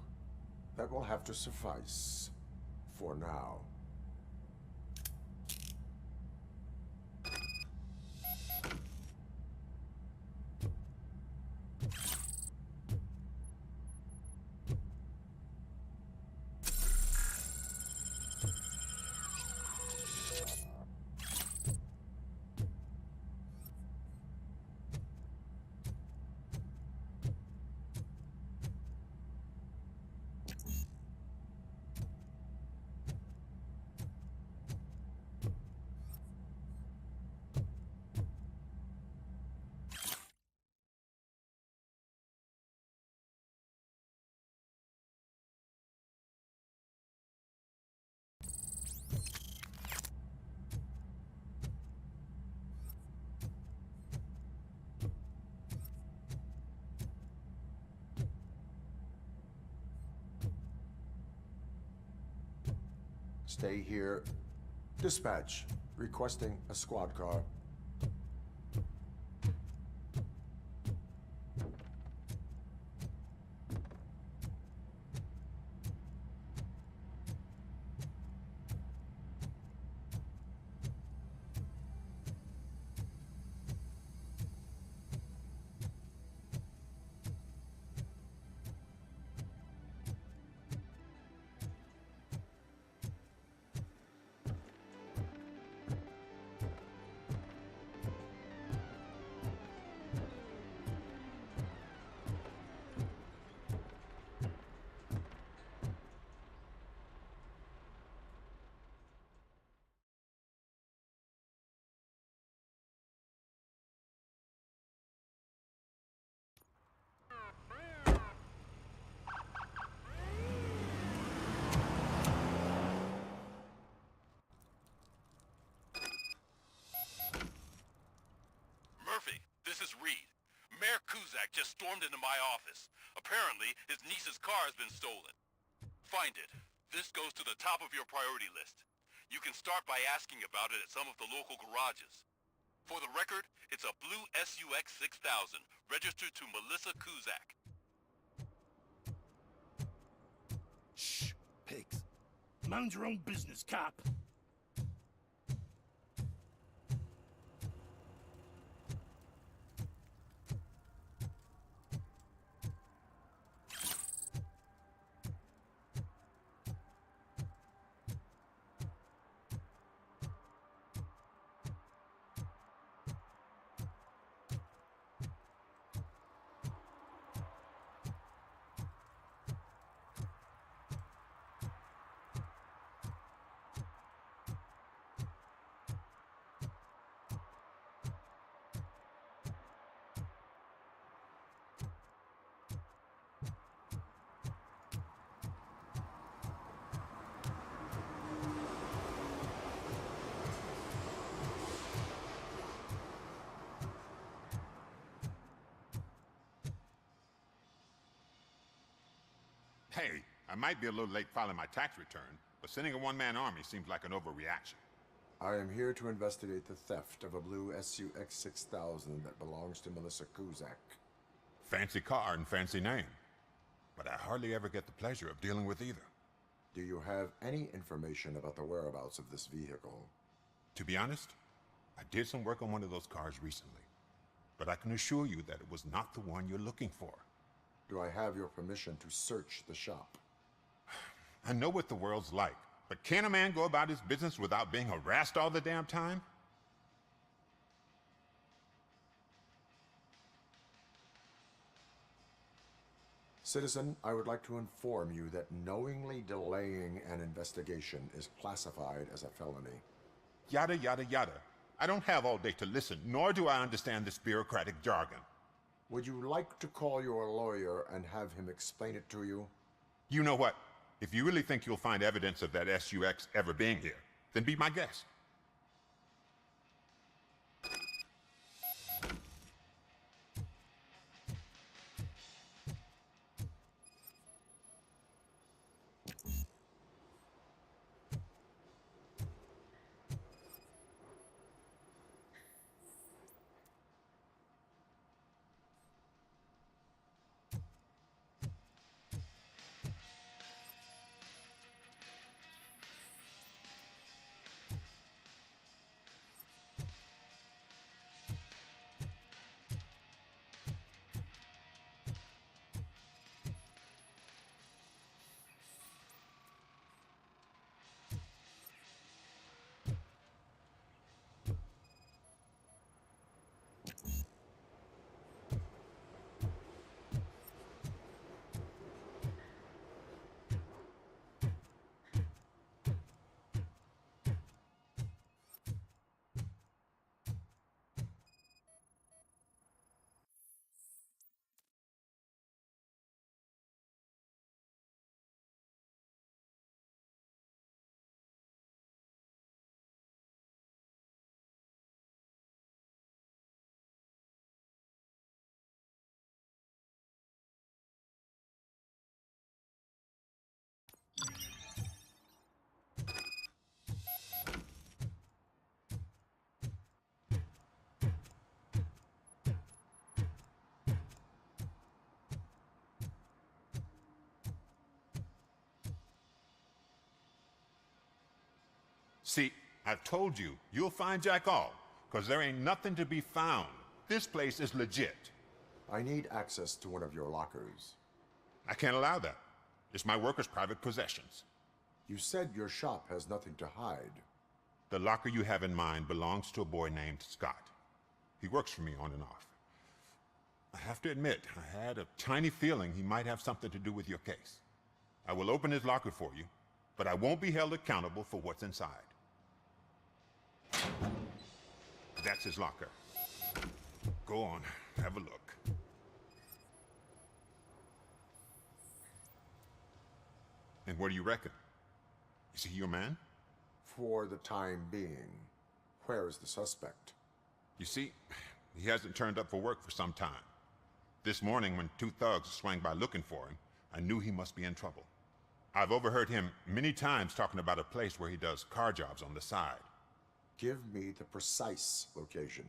That will have to suffice. For now. Stay here. Dispatch. Requesting a squad car. Murphy, this is Reed. Mayor Kuzak just stormed into my office. Apparently, his niece's car has been stolen. Find it. This goes to the top of your priority list. You can start by asking about it at some of the local garages. For the record, it's a blue SUX 6000, registered to Melissa Kuzak. Shh, pigs. Mind your own business, cop. Hey, I might be a little late filing my tax return, but sending a one-man army seems like an overreaction. I am here to investigate the theft of a blue SUX 6000 that belongs to Melissa Kuzak. Fancy car and fancy name. But I hardly ever get the pleasure of dealing with either. Do you have any information about the whereabouts of this vehicle? To be honest, I did some work on one of those cars recently, but I can assure you that it was not the one you're looking for. Do I have your permission to search the shop? I know what the world's like, but can a man go about his business without being harassed all the damn time? Citizen, I would like to inform you that knowingly delaying an investigation is classified as a felony. Yada, yada, yada. I don't have all day to listen, nor do I understand this bureaucratic jargon. Would you like to call your lawyer and have him explain it to you? You know what? If you really think you'll find evidence of that SUX ever being here, then be my guest. See, I've told you, you'll find Jack all, because there ain't nothing to be found. This place is legit. I need access to one of your lockers. I can't allow that. It's my workers' private possessions. You said your shop has nothing to hide. The locker you have in mind belongs to a boy named Scott. He works for me on and off. I have to admit, I had a tiny feeling he might have something to do with your case. I will open his locker for you, but I won't be held accountable for what's inside. That's his locker. Go on, have a look. And what do you reckon? Is he your man? For the time being. Where is the suspect? You see, he hasn't turned up for work for some time. This morning, when two thugs swang by looking for him, I knew he must be in trouble. I've overheard him many times talking about a place where he does car jobs on the side. Give me the precise location.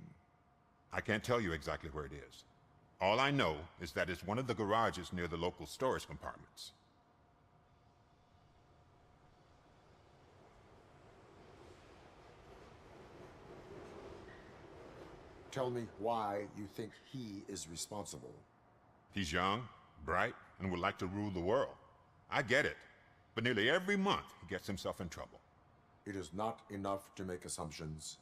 I can't tell you exactly where it is. All I know is that it's one of the garages near the local storage compartments. Tell me why you think he is responsible. He's young, bright, and would like to rule the world. I get it, but nearly every month he gets himself in trouble. It is not enough to make assumptions.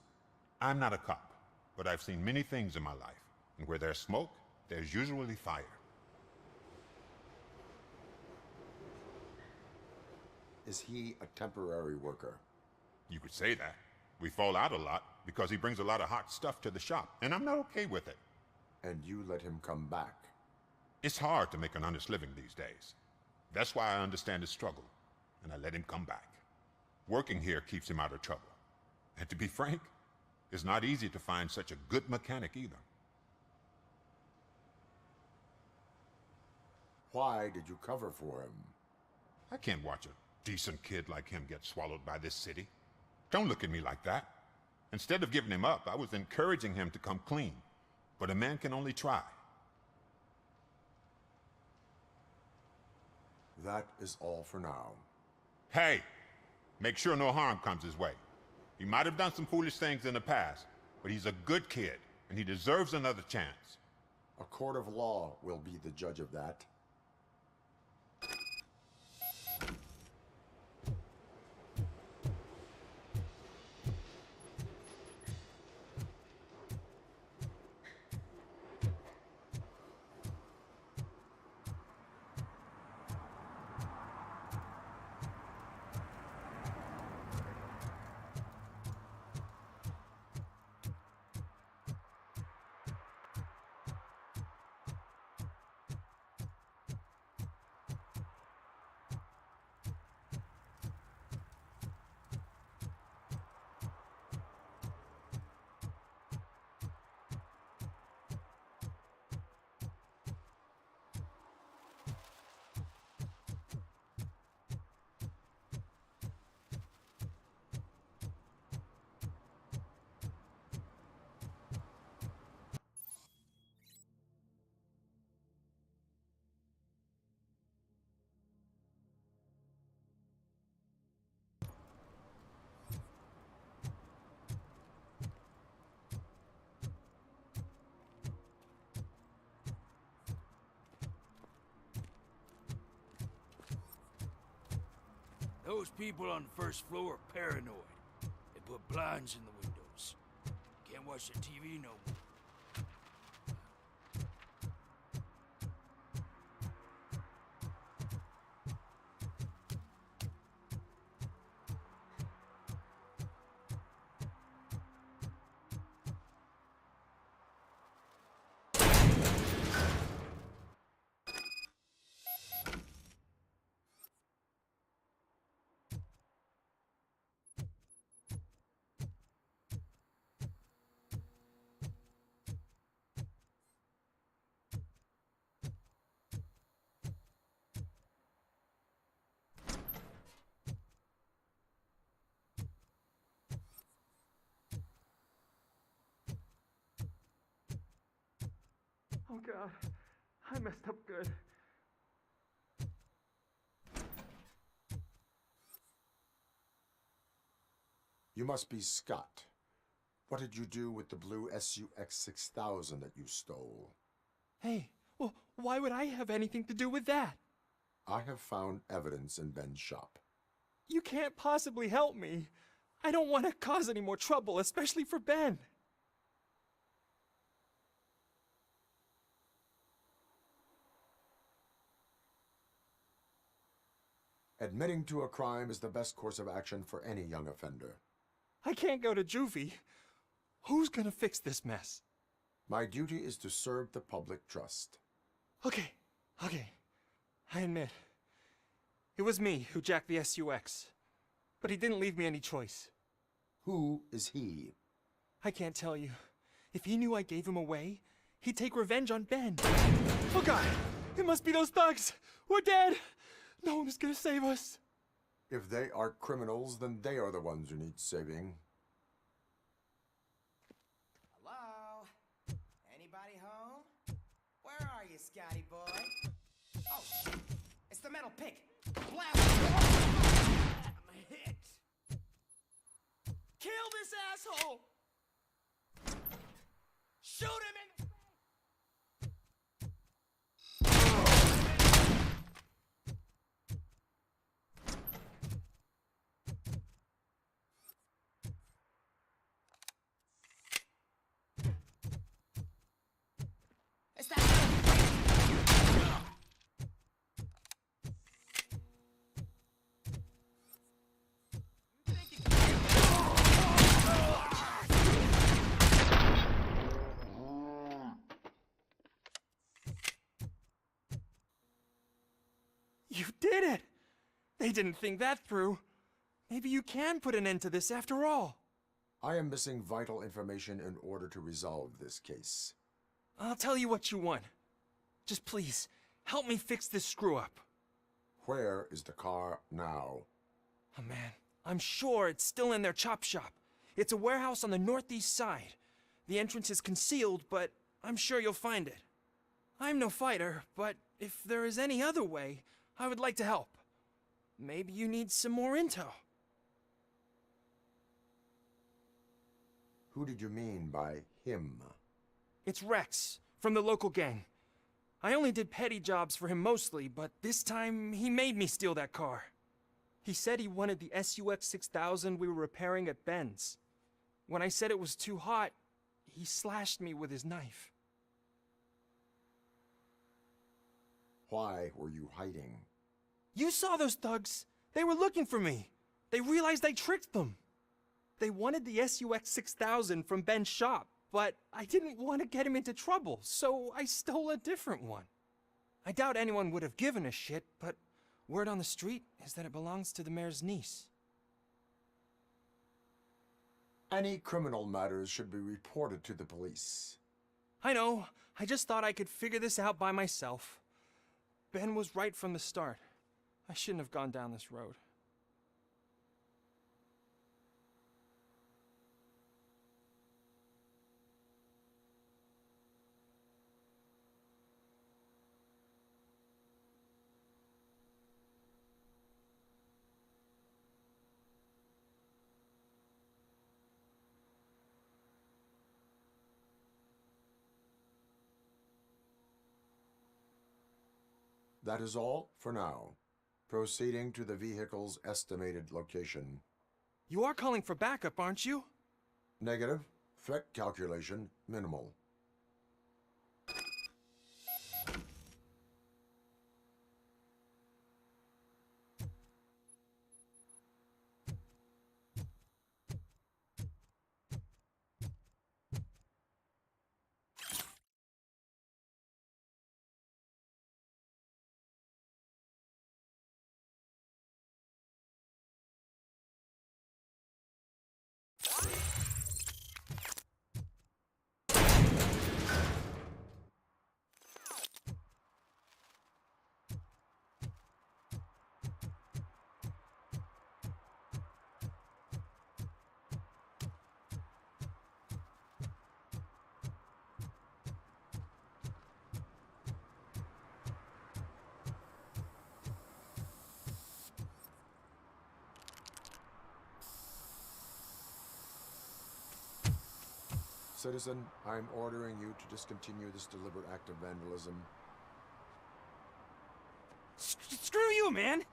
I'm not a cop, but I've seen many things in my life, and where there's smoke, there's usually fire. Is he a temporary worker? You could say that. We fall out a lot because he brings a lot of hot stuff to the shop, and I'm not okay with it. And you let him come back? It's hard to make an honest living these days. That's why I understand his struggle, and I let him come back. Working here keeps him out of trouble. And to be frank, it's not easy to find such a good mechanic either. Why did you cover for him? I can't watch a decent kid like him get swallowed by this city. Don't look at me like that. Instead of giving him up, I was encouraging him to come clean. But a man can only try. That is all for now. Hey! Make sure no harm comes his way. He might have done some foolish things in the past, but he's a good kid, and he deserves another chance. A court of law will be the judge of that. Those people on the first floor are paranoid. They put blinds in the windows. Can't watch the TV no more. Oh God, I messed up good. You must be Scott. What did you do with the blue SUX 6000 that you stole? Hey, well, why would I have anything to do with that? I have found evidence in Ben's shop. You can't possibly help me. I don't want to cause any more trouble, especially for Ben. Admitting to a crime is the best course of action for any young offender. I can't go to juvie. Who's gonna fix this mess? My duty is to serve the public trust. Okay. I admit. It was me who jacked the SUX. But he didn't leave me any choice. Who is he? I can't tell you. If he knew I gave him away, he'd take revenge on Ben. Oh God! It must be those thugs! We're dead! No one is gonna save us. If they are criminals, then they are the ones who need saving. Hello? Anybody home? Where are you, Scotty boy? Oh, shit. It's the metal pig. Blast it! I'm hit. Kill this asshole! Shoot him in the You did it! They didn't think that through. Maybe you can put an end to this after all. I am missing vital information in order to resolve this case. I'll tell you what you want. Just please, help me fix this screw-up. Where is the car now? Oh man, I'm sure it's still in their chop shop. It's a warehouse on the northeast side. The entrance is concealed, but I'm sure you'll find it. I'm no fighter, but if there is any other way, I would like to help. Maybe you need some more intel. Who did you mean by him? It's Rex, from the local gang. I only did petty jobs for him mostly, but this time he made me steal that car. He said he wanted the SUX 6000 we were repairing at Ben's. When I said it was too hot, he slashed me with his knife. Why were you hiding? You saw those thugs. They were looking for me. They realized I tricked them. They wanted the SUX 6000 from Ben's shop, but I didn't want to get him into trouble, so I stole a different one. I doubt anyone would have given a shit, but word on the street is that it belongs to the mayor's niece. Any criminal matters should be reported to the police. I know. I just thought I could figure this out by myself. Ben was right from the start. I shouldn't have gone down this road. That is all for now. Proceeding to the vehicle's estimated location. You are calling for backup, aren't you? Negative. Threat calculation minimal. Citizen, I'm ordering you to discontinue this deliberate act of vandalism. Screw you, man!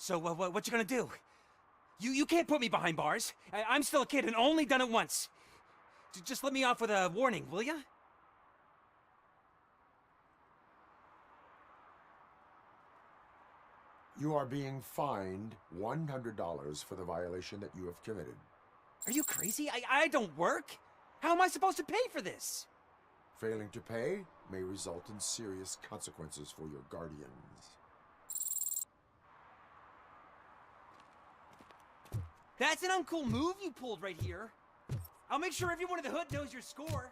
So, what you gonna do? You can't put me behind bars. I'm still a kid and only done it once. Just let me off with a warning, will ya? You are being fined $100 for the violation that you have committed. Are you crazy? I don't work. How am I supposed to pay for this? Failing to pay may result in serious consequences for your guardians. That's an uncool move you pulled right here. I'll make sure everyone in the hood knows your score.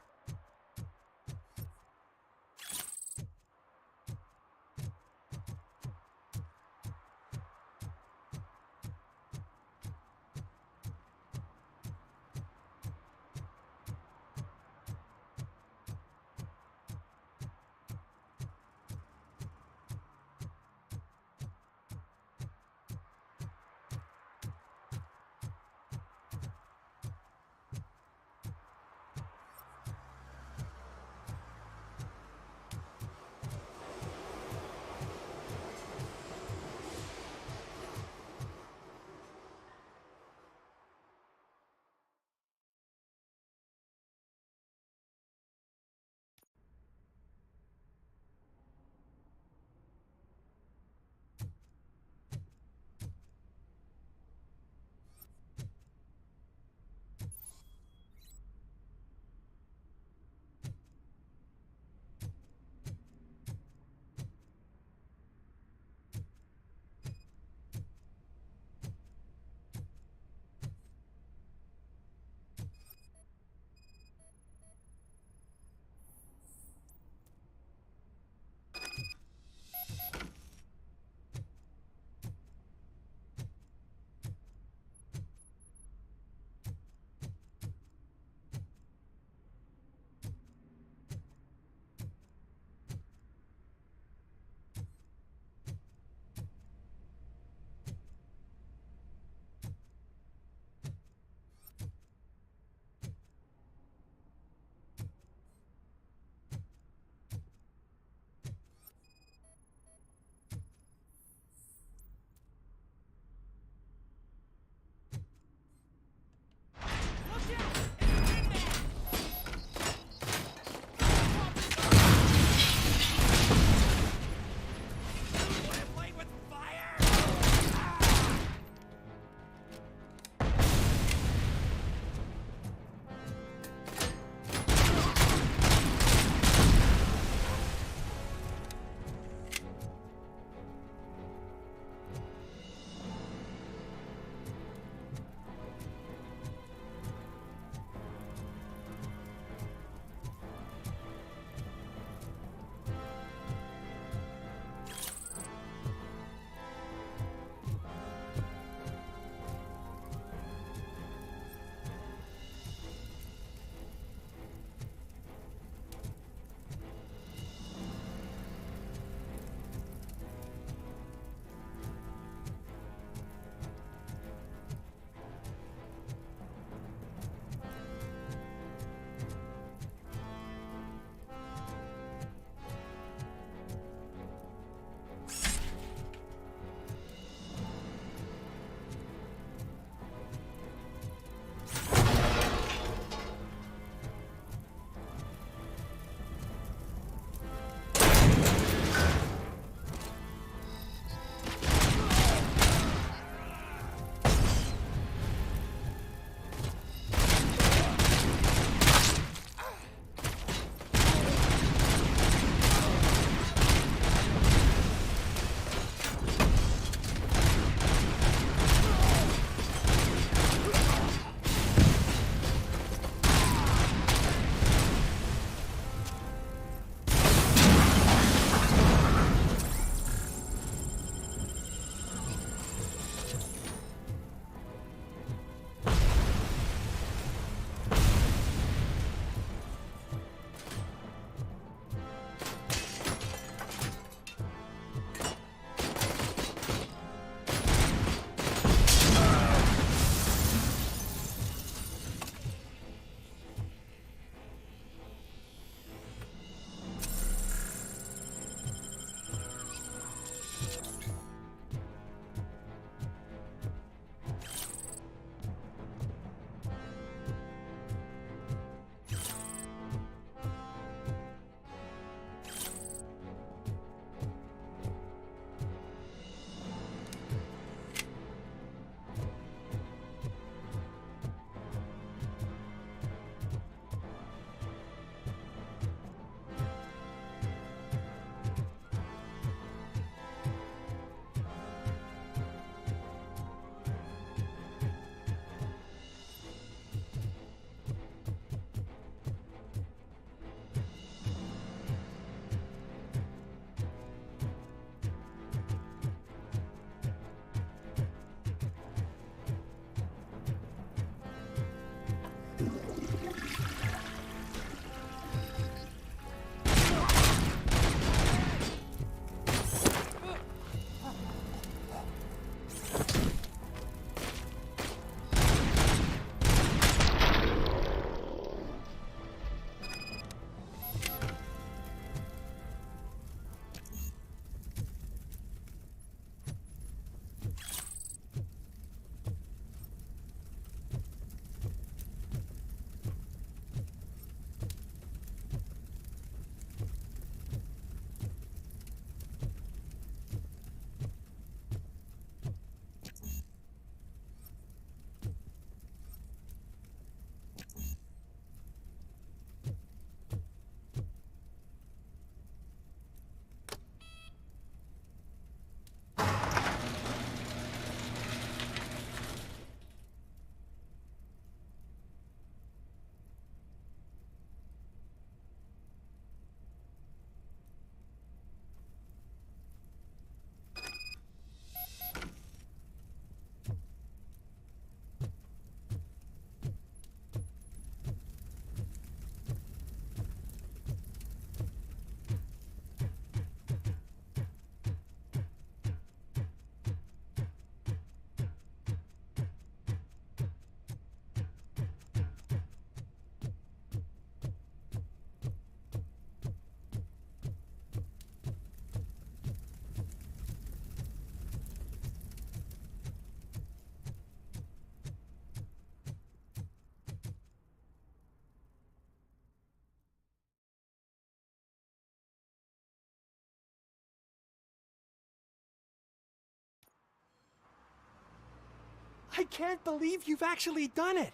I can't believe you've actually done it!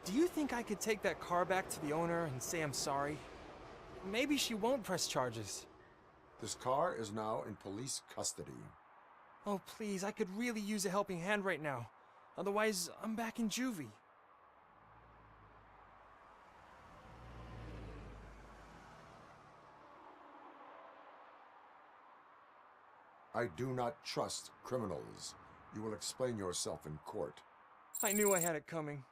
Do you think I could take that car back to the owner and say I'm sorry? Maybe she won't press charges. This car is now in police custody. Oh, please, I could really use a helping hand right now. Otherwise, I'm back in juvie. I do not trust criminals. You will explain yourself in court. I knew I had it coming.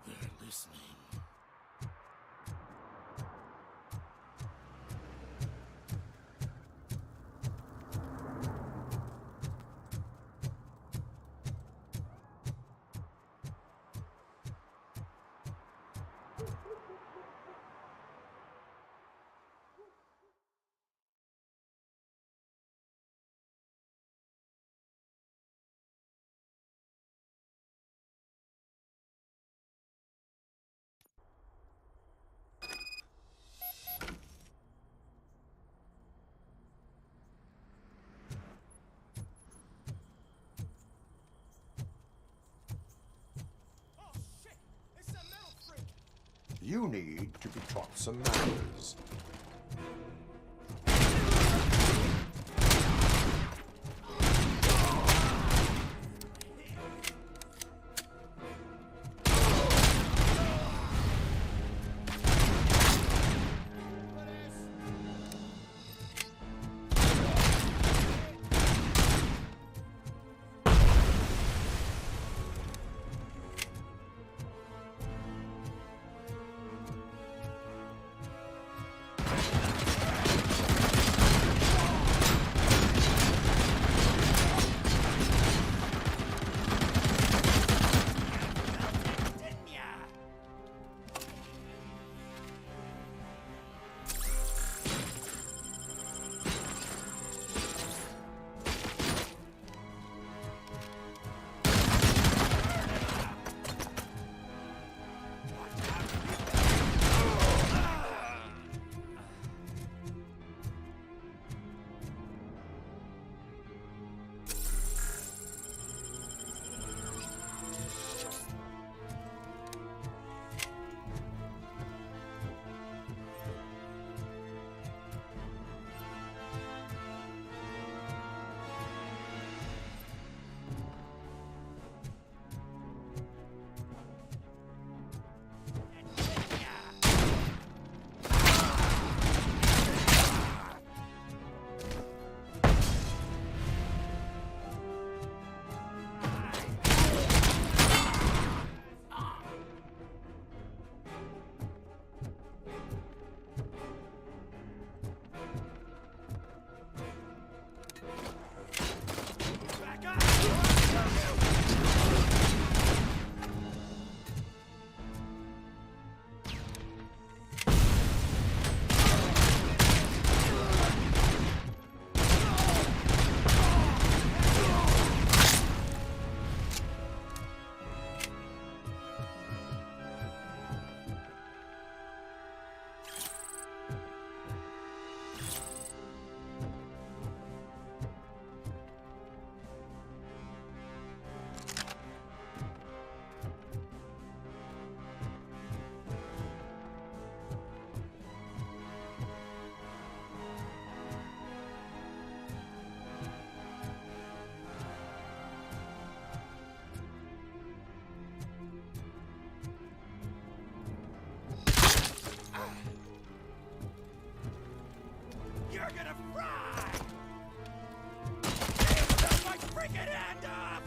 They're listening. You need to be taught some manners. You're gonna fry! Take my freaking hand off!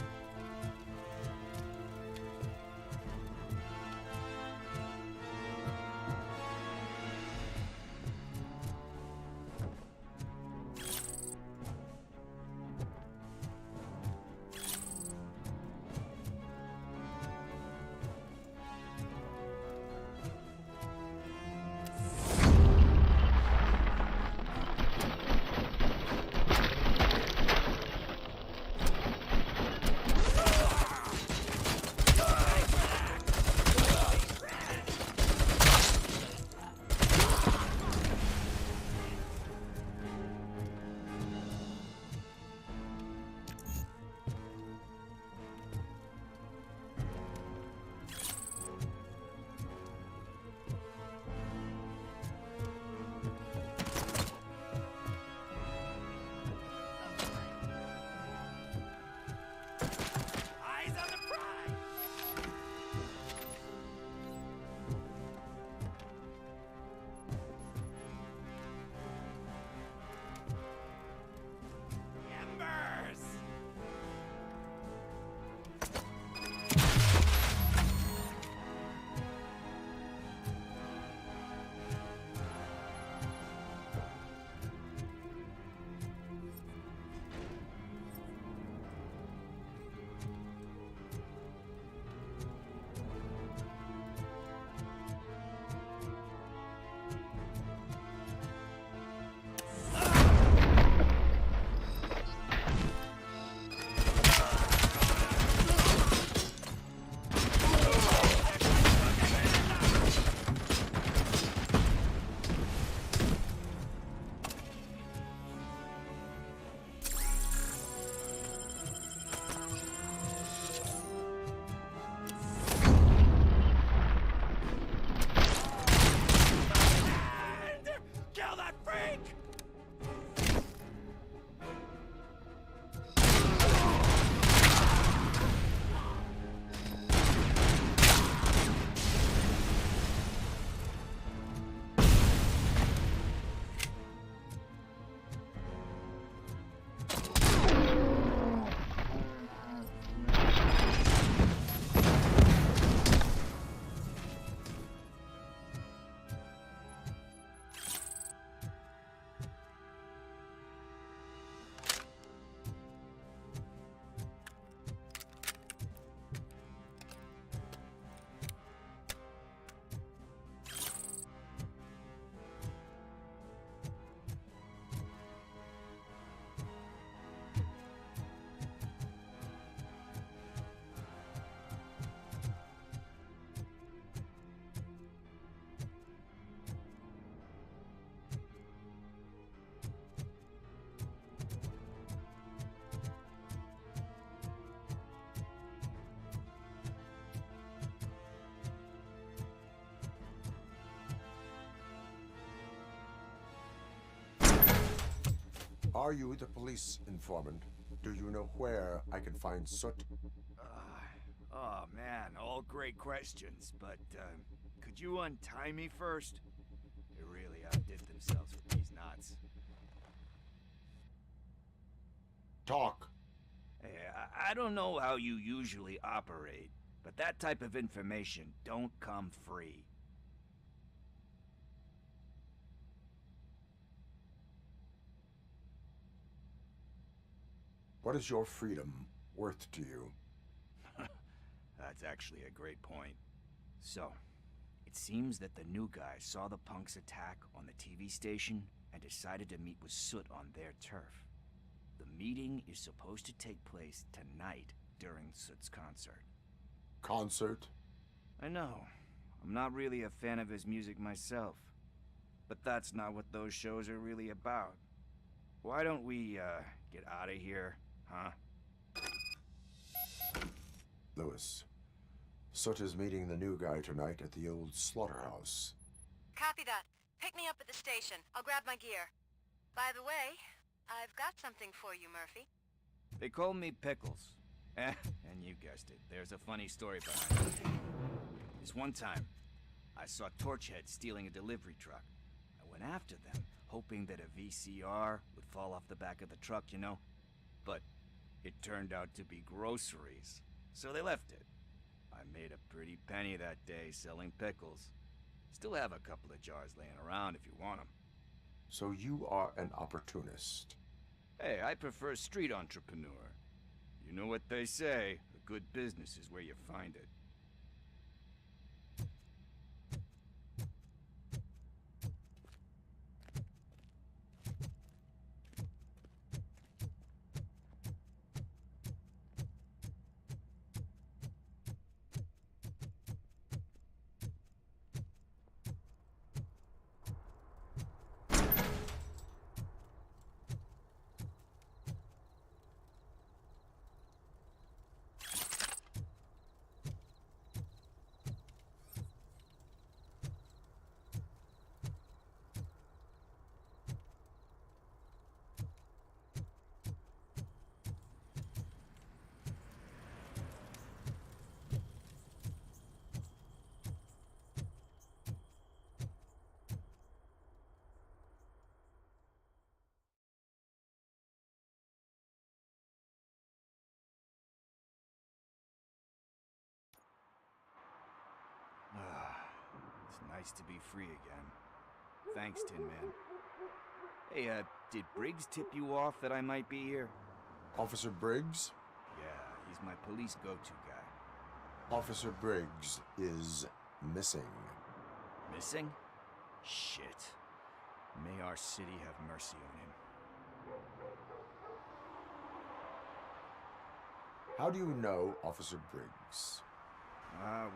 Are you the police informant? Do you know where I can find Soot? Oh man, all great questions, but could you untie me first? They really outdid themselves with these knots. Talk. Hey, I don't know how you usually operate, but that type of information don't come free. What is your freedom worth to you? That's actually a great point. So, it seems that the new guy saw the punks attack on the TV station and decided to meet with Soot on their turf. The meeting is supposed to take place tonight during Soot's concert. Concert? I know. I'm not really a fan of his music myself. But that's not what those shows are really about. Why don't we, get out of here, huh? Lewis, Soot is meeting the new guy tonight at the old slaughterhouse. Copy that. Pick me up at the station. I'll grab my gear. By the way, I've got something for you, Murphy. They call me Pickles. And you guessed it, there's a funny story behind it. This one time, I saw Torchhead stealing a delivery truck. I went after them, hoping that a VCR would fall off the back of the truck, you know? But it turned out to be groceries, so they left it. I made a pretty penny that day selling pickles. Still have a couple of jars laying around if you want them. So you are an opportunist. Hey, I prefer street entrepreneur. You know what they say, a good business is where you find it. It's nice to be free again. Thanks, Tin Man. Hey, did Briggs tip you off that I might be here? Officer Briggs? Yeah, he's my police go-to guy. Officer Briggs is missing. Missing? Shit. May our city have mercy on him. How do you know Officer Briggs?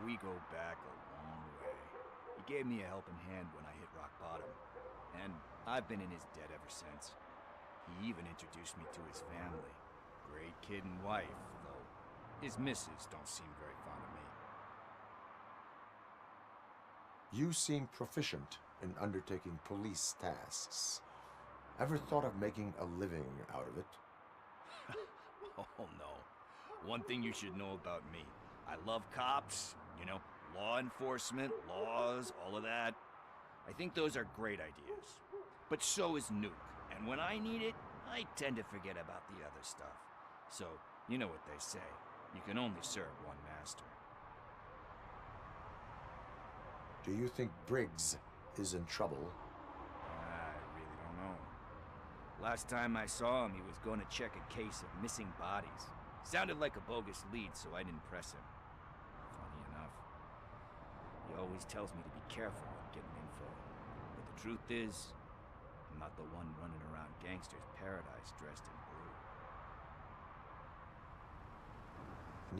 We go back a long way. He gave me a helping hand when I hit rock bottom, and I've been in his debt ever since. He even introduced me to his family. Great kid and wife, though his missus don't seem very fond of me. You seem proficient in undertaking police tasks. Ever thought of making a living out of it? Oh no. One thing you should know about me. I love cops, you know, law enforcement, laws, all of that. I think those are great ideas. But so is Nuke, and when I need it, I tend to forget about the other stuff. So, you know what they say, you can only serve one master. Do you think Briggs is in trouble? I really don't know. Last time I saw him, he was going to check a case of missing bodies. Sounded like a bogus lead, so I didn't press him. Funny enough. He always tells me to be careful when getting info. But the truth is, I'm not the one running around Gangster's Paradise dressed in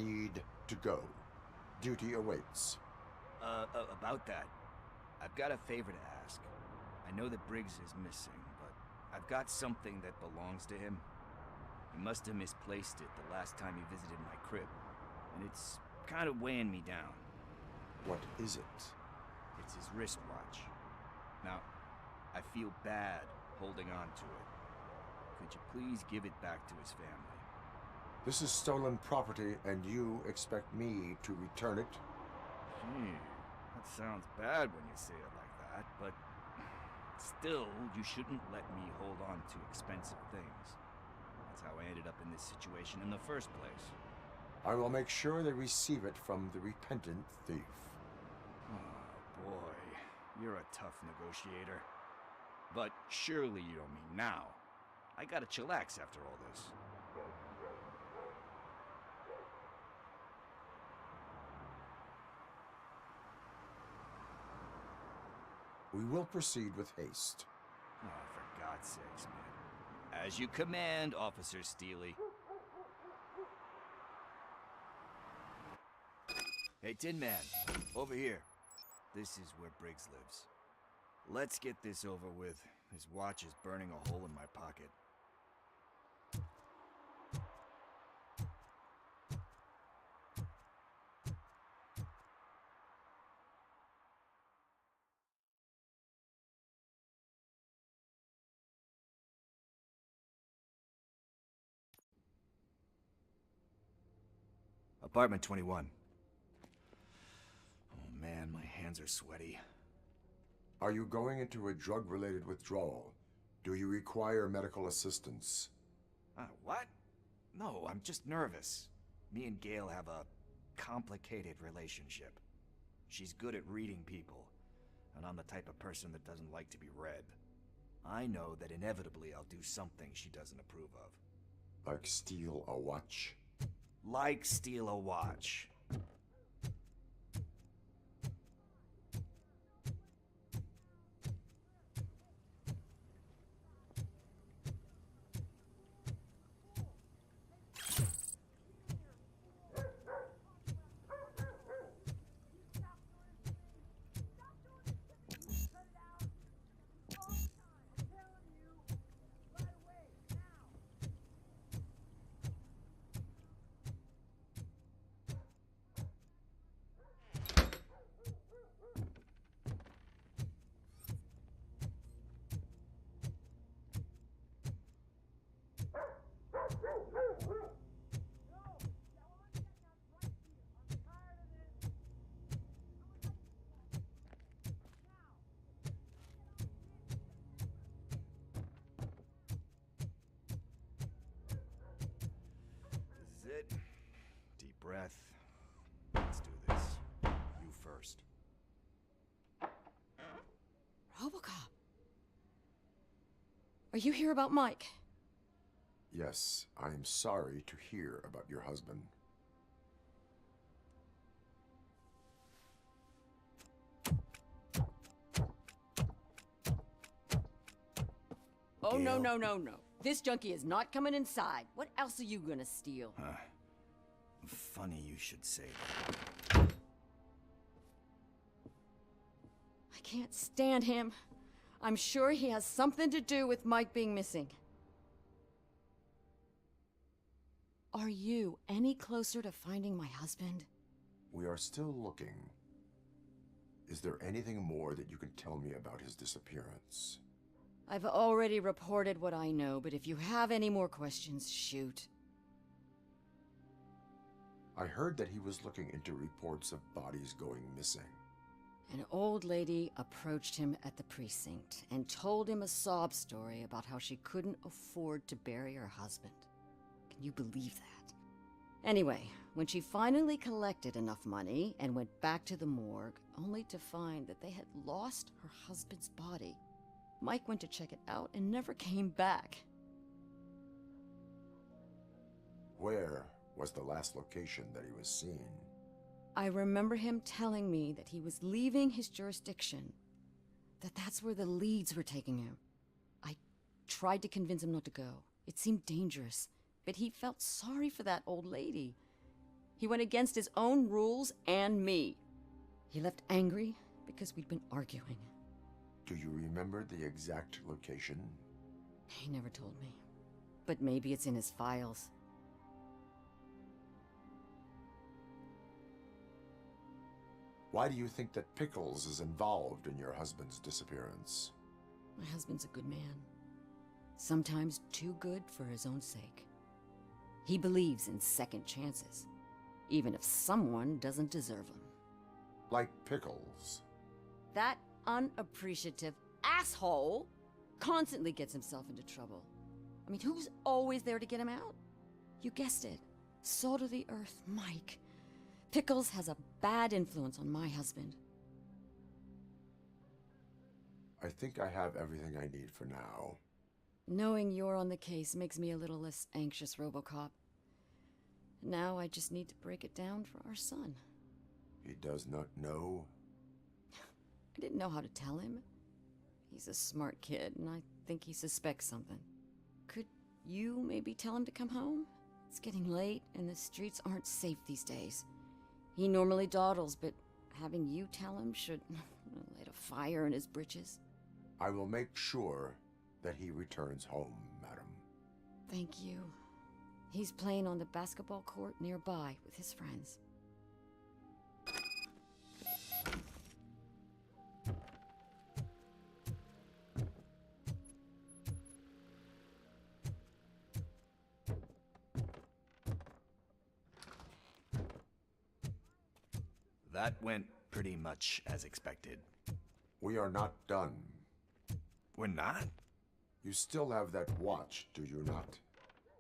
blue. Need to go. Duty awaits. About that, I've got a favor to ask. I know that Briggs is missing, but I've got something that belongs to him. He must have misplaced it the last time he visited my crib, and it's kind of weighing me down. What is it? It's his wristwatch. Now, I feel bad holding on to it. Could would you please give it back to his family? This is stolen property, and you expect me to return it? Gee, that sounds bad when you say it like that, but still, you shouldn't let me hold on to expensive things. That's how I ended up in this situation in the first place. I will make sure they receive it from the repentant thief. Oh, boy. You're a tough negotiator. But surely you don't mean now. I gotta chillax after all this. We will proceed with haste. Oh, for God's sakes, man. As you command, Officer Steely. Hey, Tin Man, over here. This is where Briggs lives. Let's get this over with. His watch is burning a hole in my pocket. Apartment 21. Oh man, my hands are sweaty. Are you going into a drug-related withdrawal? Do you require medical assistance? What? No, I'm just nervous. Me and Gail have a complicated relationship. She's good at reading people, and I'm the type of person that doesn't like to be read. I know that inevitably I'll do something she doesn't approve of. Like steal a watch? Like steal a watch. This is it. Deep breath. Let's do this. You first. Robocop. Are you here about Mike? Yes, I am sorry to hear about your husband. Oh, Gail. no. This junkie is not coming inside. What else are you gonna steal? Funny you should say that. I can't stand him. I'm sure he has something to do with Mike being missing. Are you any closer to finding my husband? We are still looking. Is there anything more that you can tell me about his disappearance? I've already reported what I know, but if you have any more questions, shoot. I heard that he was looking into reports of bodies going missing. An old lady approached him at the precinct and told him a sob story about how she couldn't afford to bury her husband. Can you believe that? Anyway, when she finally collected enough money and went back to the morgue, only to find that they had lost her husband's body, Mike went to check it out and never came back. Where was the last location that he was seen? I remember him telling me that he was leaving his jurisdiction, that that's where the leads were taking him. I tried to convince him not to go. It seemed dangerous, but he felt sorry for that old lady. He went against his own rules and me. He left angry because we'd been arguing. Do you remember the exact location? He never told me, but maybe it's in his files. Why do you think that Pickles is involved in your husband's disappearance? My husband's a good man. sometimes too good for his own sake. He believes in second chances, even if someone doesn't deserve them. Like Pickles. That unappreciative asshole constantly gets himself into trouble. I mean, who's always there to get him out? You guessed it. Salt of the earth, Mike. Pickles has a bad influence on my husband. I think I have everything I need for now. Knowing you're on the case makes me a little less anxious, Robocop. Now I just need to break it down for our son. He does not know? I didn't know how to tell him. He's a smart kid, and I think he suspects something. Could you maybe tell him to come home? It's getting late, and the streets aren't safe these days. He normally dawdles, but having you tell him should light a fire in his britches. I will make sure that he returns home, madam. Thank you. He's playing on the basketball court nearby with his friends. That went pretty much as expected. We are not done. We're not? You still have that watch, do you not?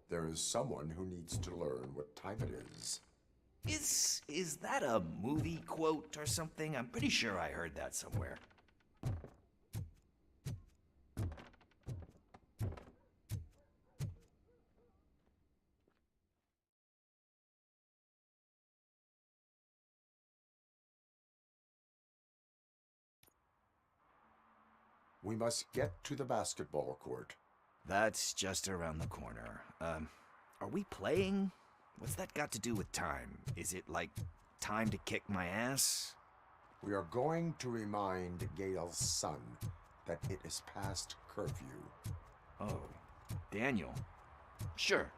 There is someone who needs to learn what time it is. Is that a movie quote or something? I'm pretty sure I heard that somewhere. We must get to the basketball court. That's just around the corner. Are we playing? What's that got to do with time? Is it like time to kick my ass? We are going to remind Gail's son that it is past curfew. Oh, Daniel. Sure.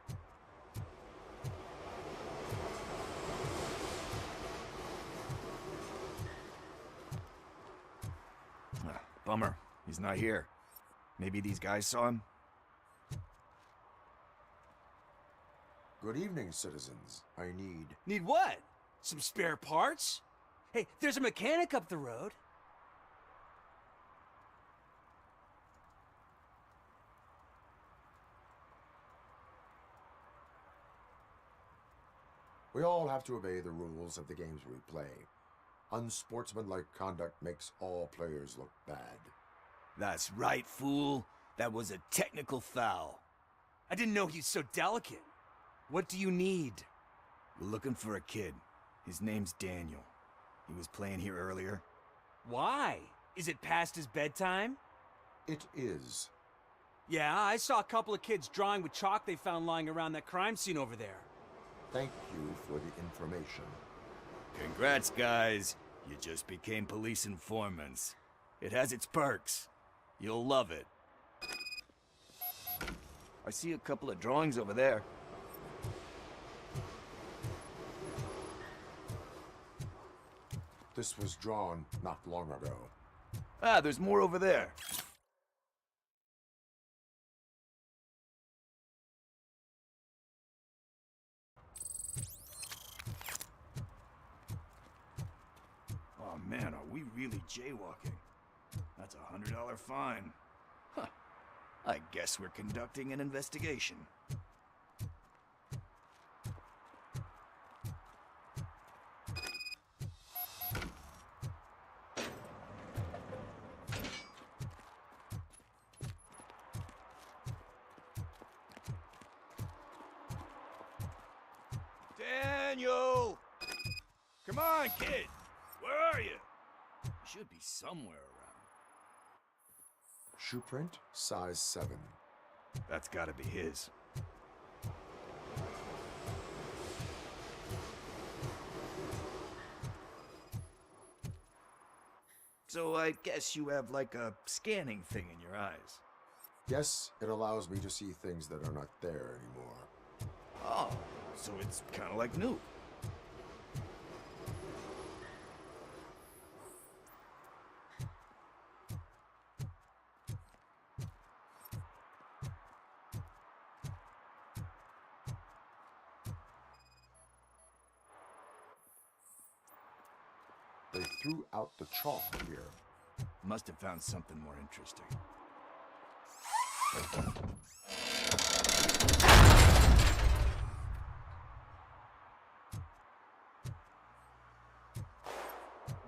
Bummer. He's not here. Maybe these guys saw him? Good evening, citizens. I need... Need what? Some spare parts? Hey, there's a mechanic up the road. We all have to obey the rules of the games we play. Unsportsmanlike conduct makes all players look bad. That's right, fool. That was a technical foul. I didn't know he's so delicate. What do you need? We're looking for a kid. His name's Daniel. He was playing here earlier. Why? Is it past his bedtime? It is. Yeah, I saw a couple of kids drawing with chalk they found lying around that crime scene over there. Thank you for the information. Congrats, guys. You just became police informants. It has its perks. You'll love it. I see a couple of drawings over there. This was drawn not long ago. Ah, there's more over there. Oh man, are we really jaywalking? That's a $100 fine. Huh. I guess we're conducting an investigation. Daniel! Come on, kid! Where are you? You should be somewhere around. Shoe print, size 7. That's gotta be his. So I guess you have like a scanning thing in your eyes. Yes, it allows me to see things that are not there anymore. Oh, so it's kind of like new. threw out the chalk here. Must have found something more interesting.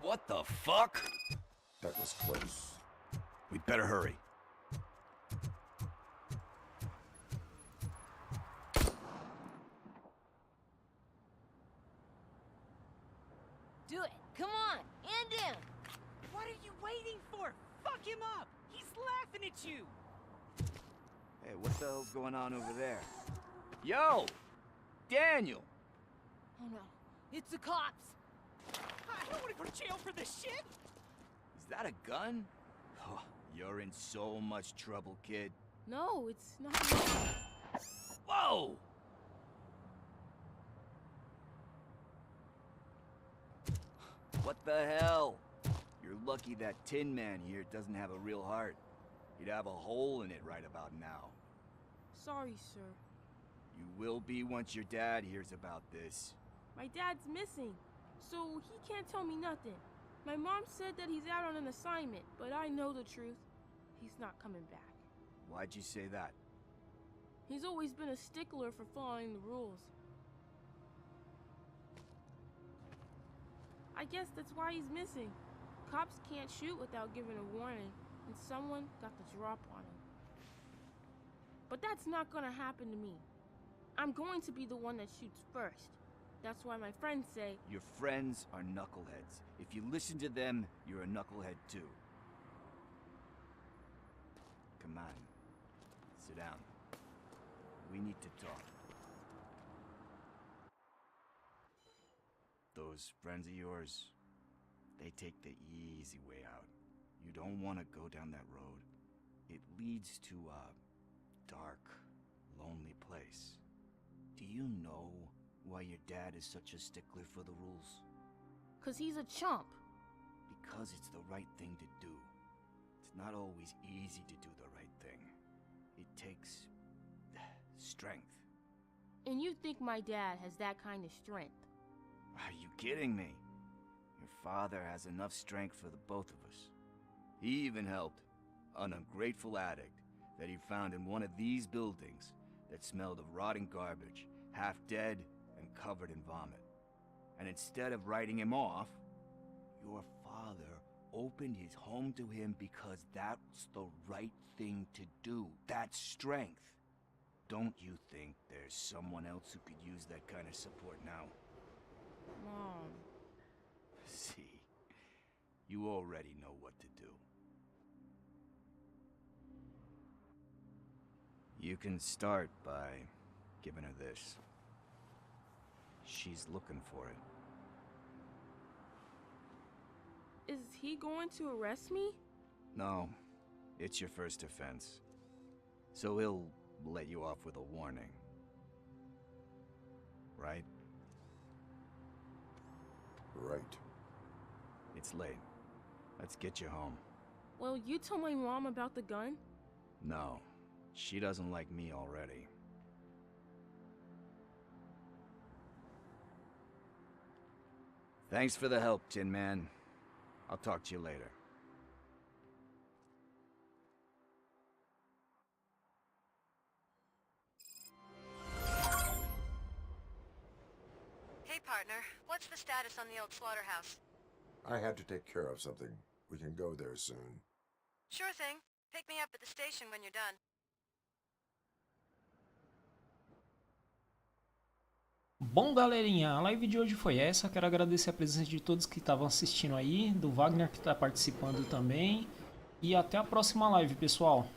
What the fuck? That was close. We'd better hurry. Do it. Come on. End him. What are you waiting for? Fuck him up! He's laughing at you! Hey, what the hell's going on over there? Yo! Daniel! Oh no. It's the cops. I don't want to go to jail for this shit! Is that a gun? Oh, you're in so much trouble, kid. No, it's not. Whoa! What the hell? You're lucky that Tin Man here doesn't have a real heart. He'd have a hole in it right about now. Sorry, sir. You will be once your dad hears about this. My dad's missing, so he can't tell me nothing. My mom said that he's out on an assignment, but I know the truth. He's not coming back. Why'd you say that? He's always been a stickler for following the rules. I guess that's why he's missing. Cops can't shoot without giving a warning, and someone got the drop on him. But that's not gonna happen to me. I'm going to be the one that shoots first. That's why my friends say... Your friends are knuckleheads. If you listen to them, you're a knucklehead too. Come on. Sit down. We need to talk. Those friends of yours, they take the easy way out. You don't want to go down that road. It leads to a dark, lonely place. Do you know why your dad is such a stickler for the rules? 'Cause he's a chump. Because it's the right thing to do. It's not always easy to do the right thing. It takes strength. And you think my dad has that kind of strength? Are you kidding me? Your father has enough strength for the both of us. He even helped an ungrateful addict that he found in one of these buildings that smelled of rotting garbage, half dead and covered in vomit. And instead of writing him off, your father opened his home to him because that was the right thing to do. That's strength. Don't you think there's someone else who could use that kind of support now? Mom. See, you already know what to do. You can start by giving her this. She's looking for it. Is he going to arrest me? No, it's your first offense. So he'll let you off with a warning. Right? Right. It's late. Let's get you home. Well, you told my mom about the gun? No, she doesn't like me already. Thanks for the help, Tin Man. I'll talk to you later. Hey, partner. What's the status on the old slaughterhouse? I had to take care of something. We can go there soon. Sure thing. Pick me up at the station when you're done. Bom, galerinha, a live de hoje foi essa. Quero agradecer a presença de todos que estavam assistindo aí, do Wagner que está participando também. E até a próxima live, pessoal.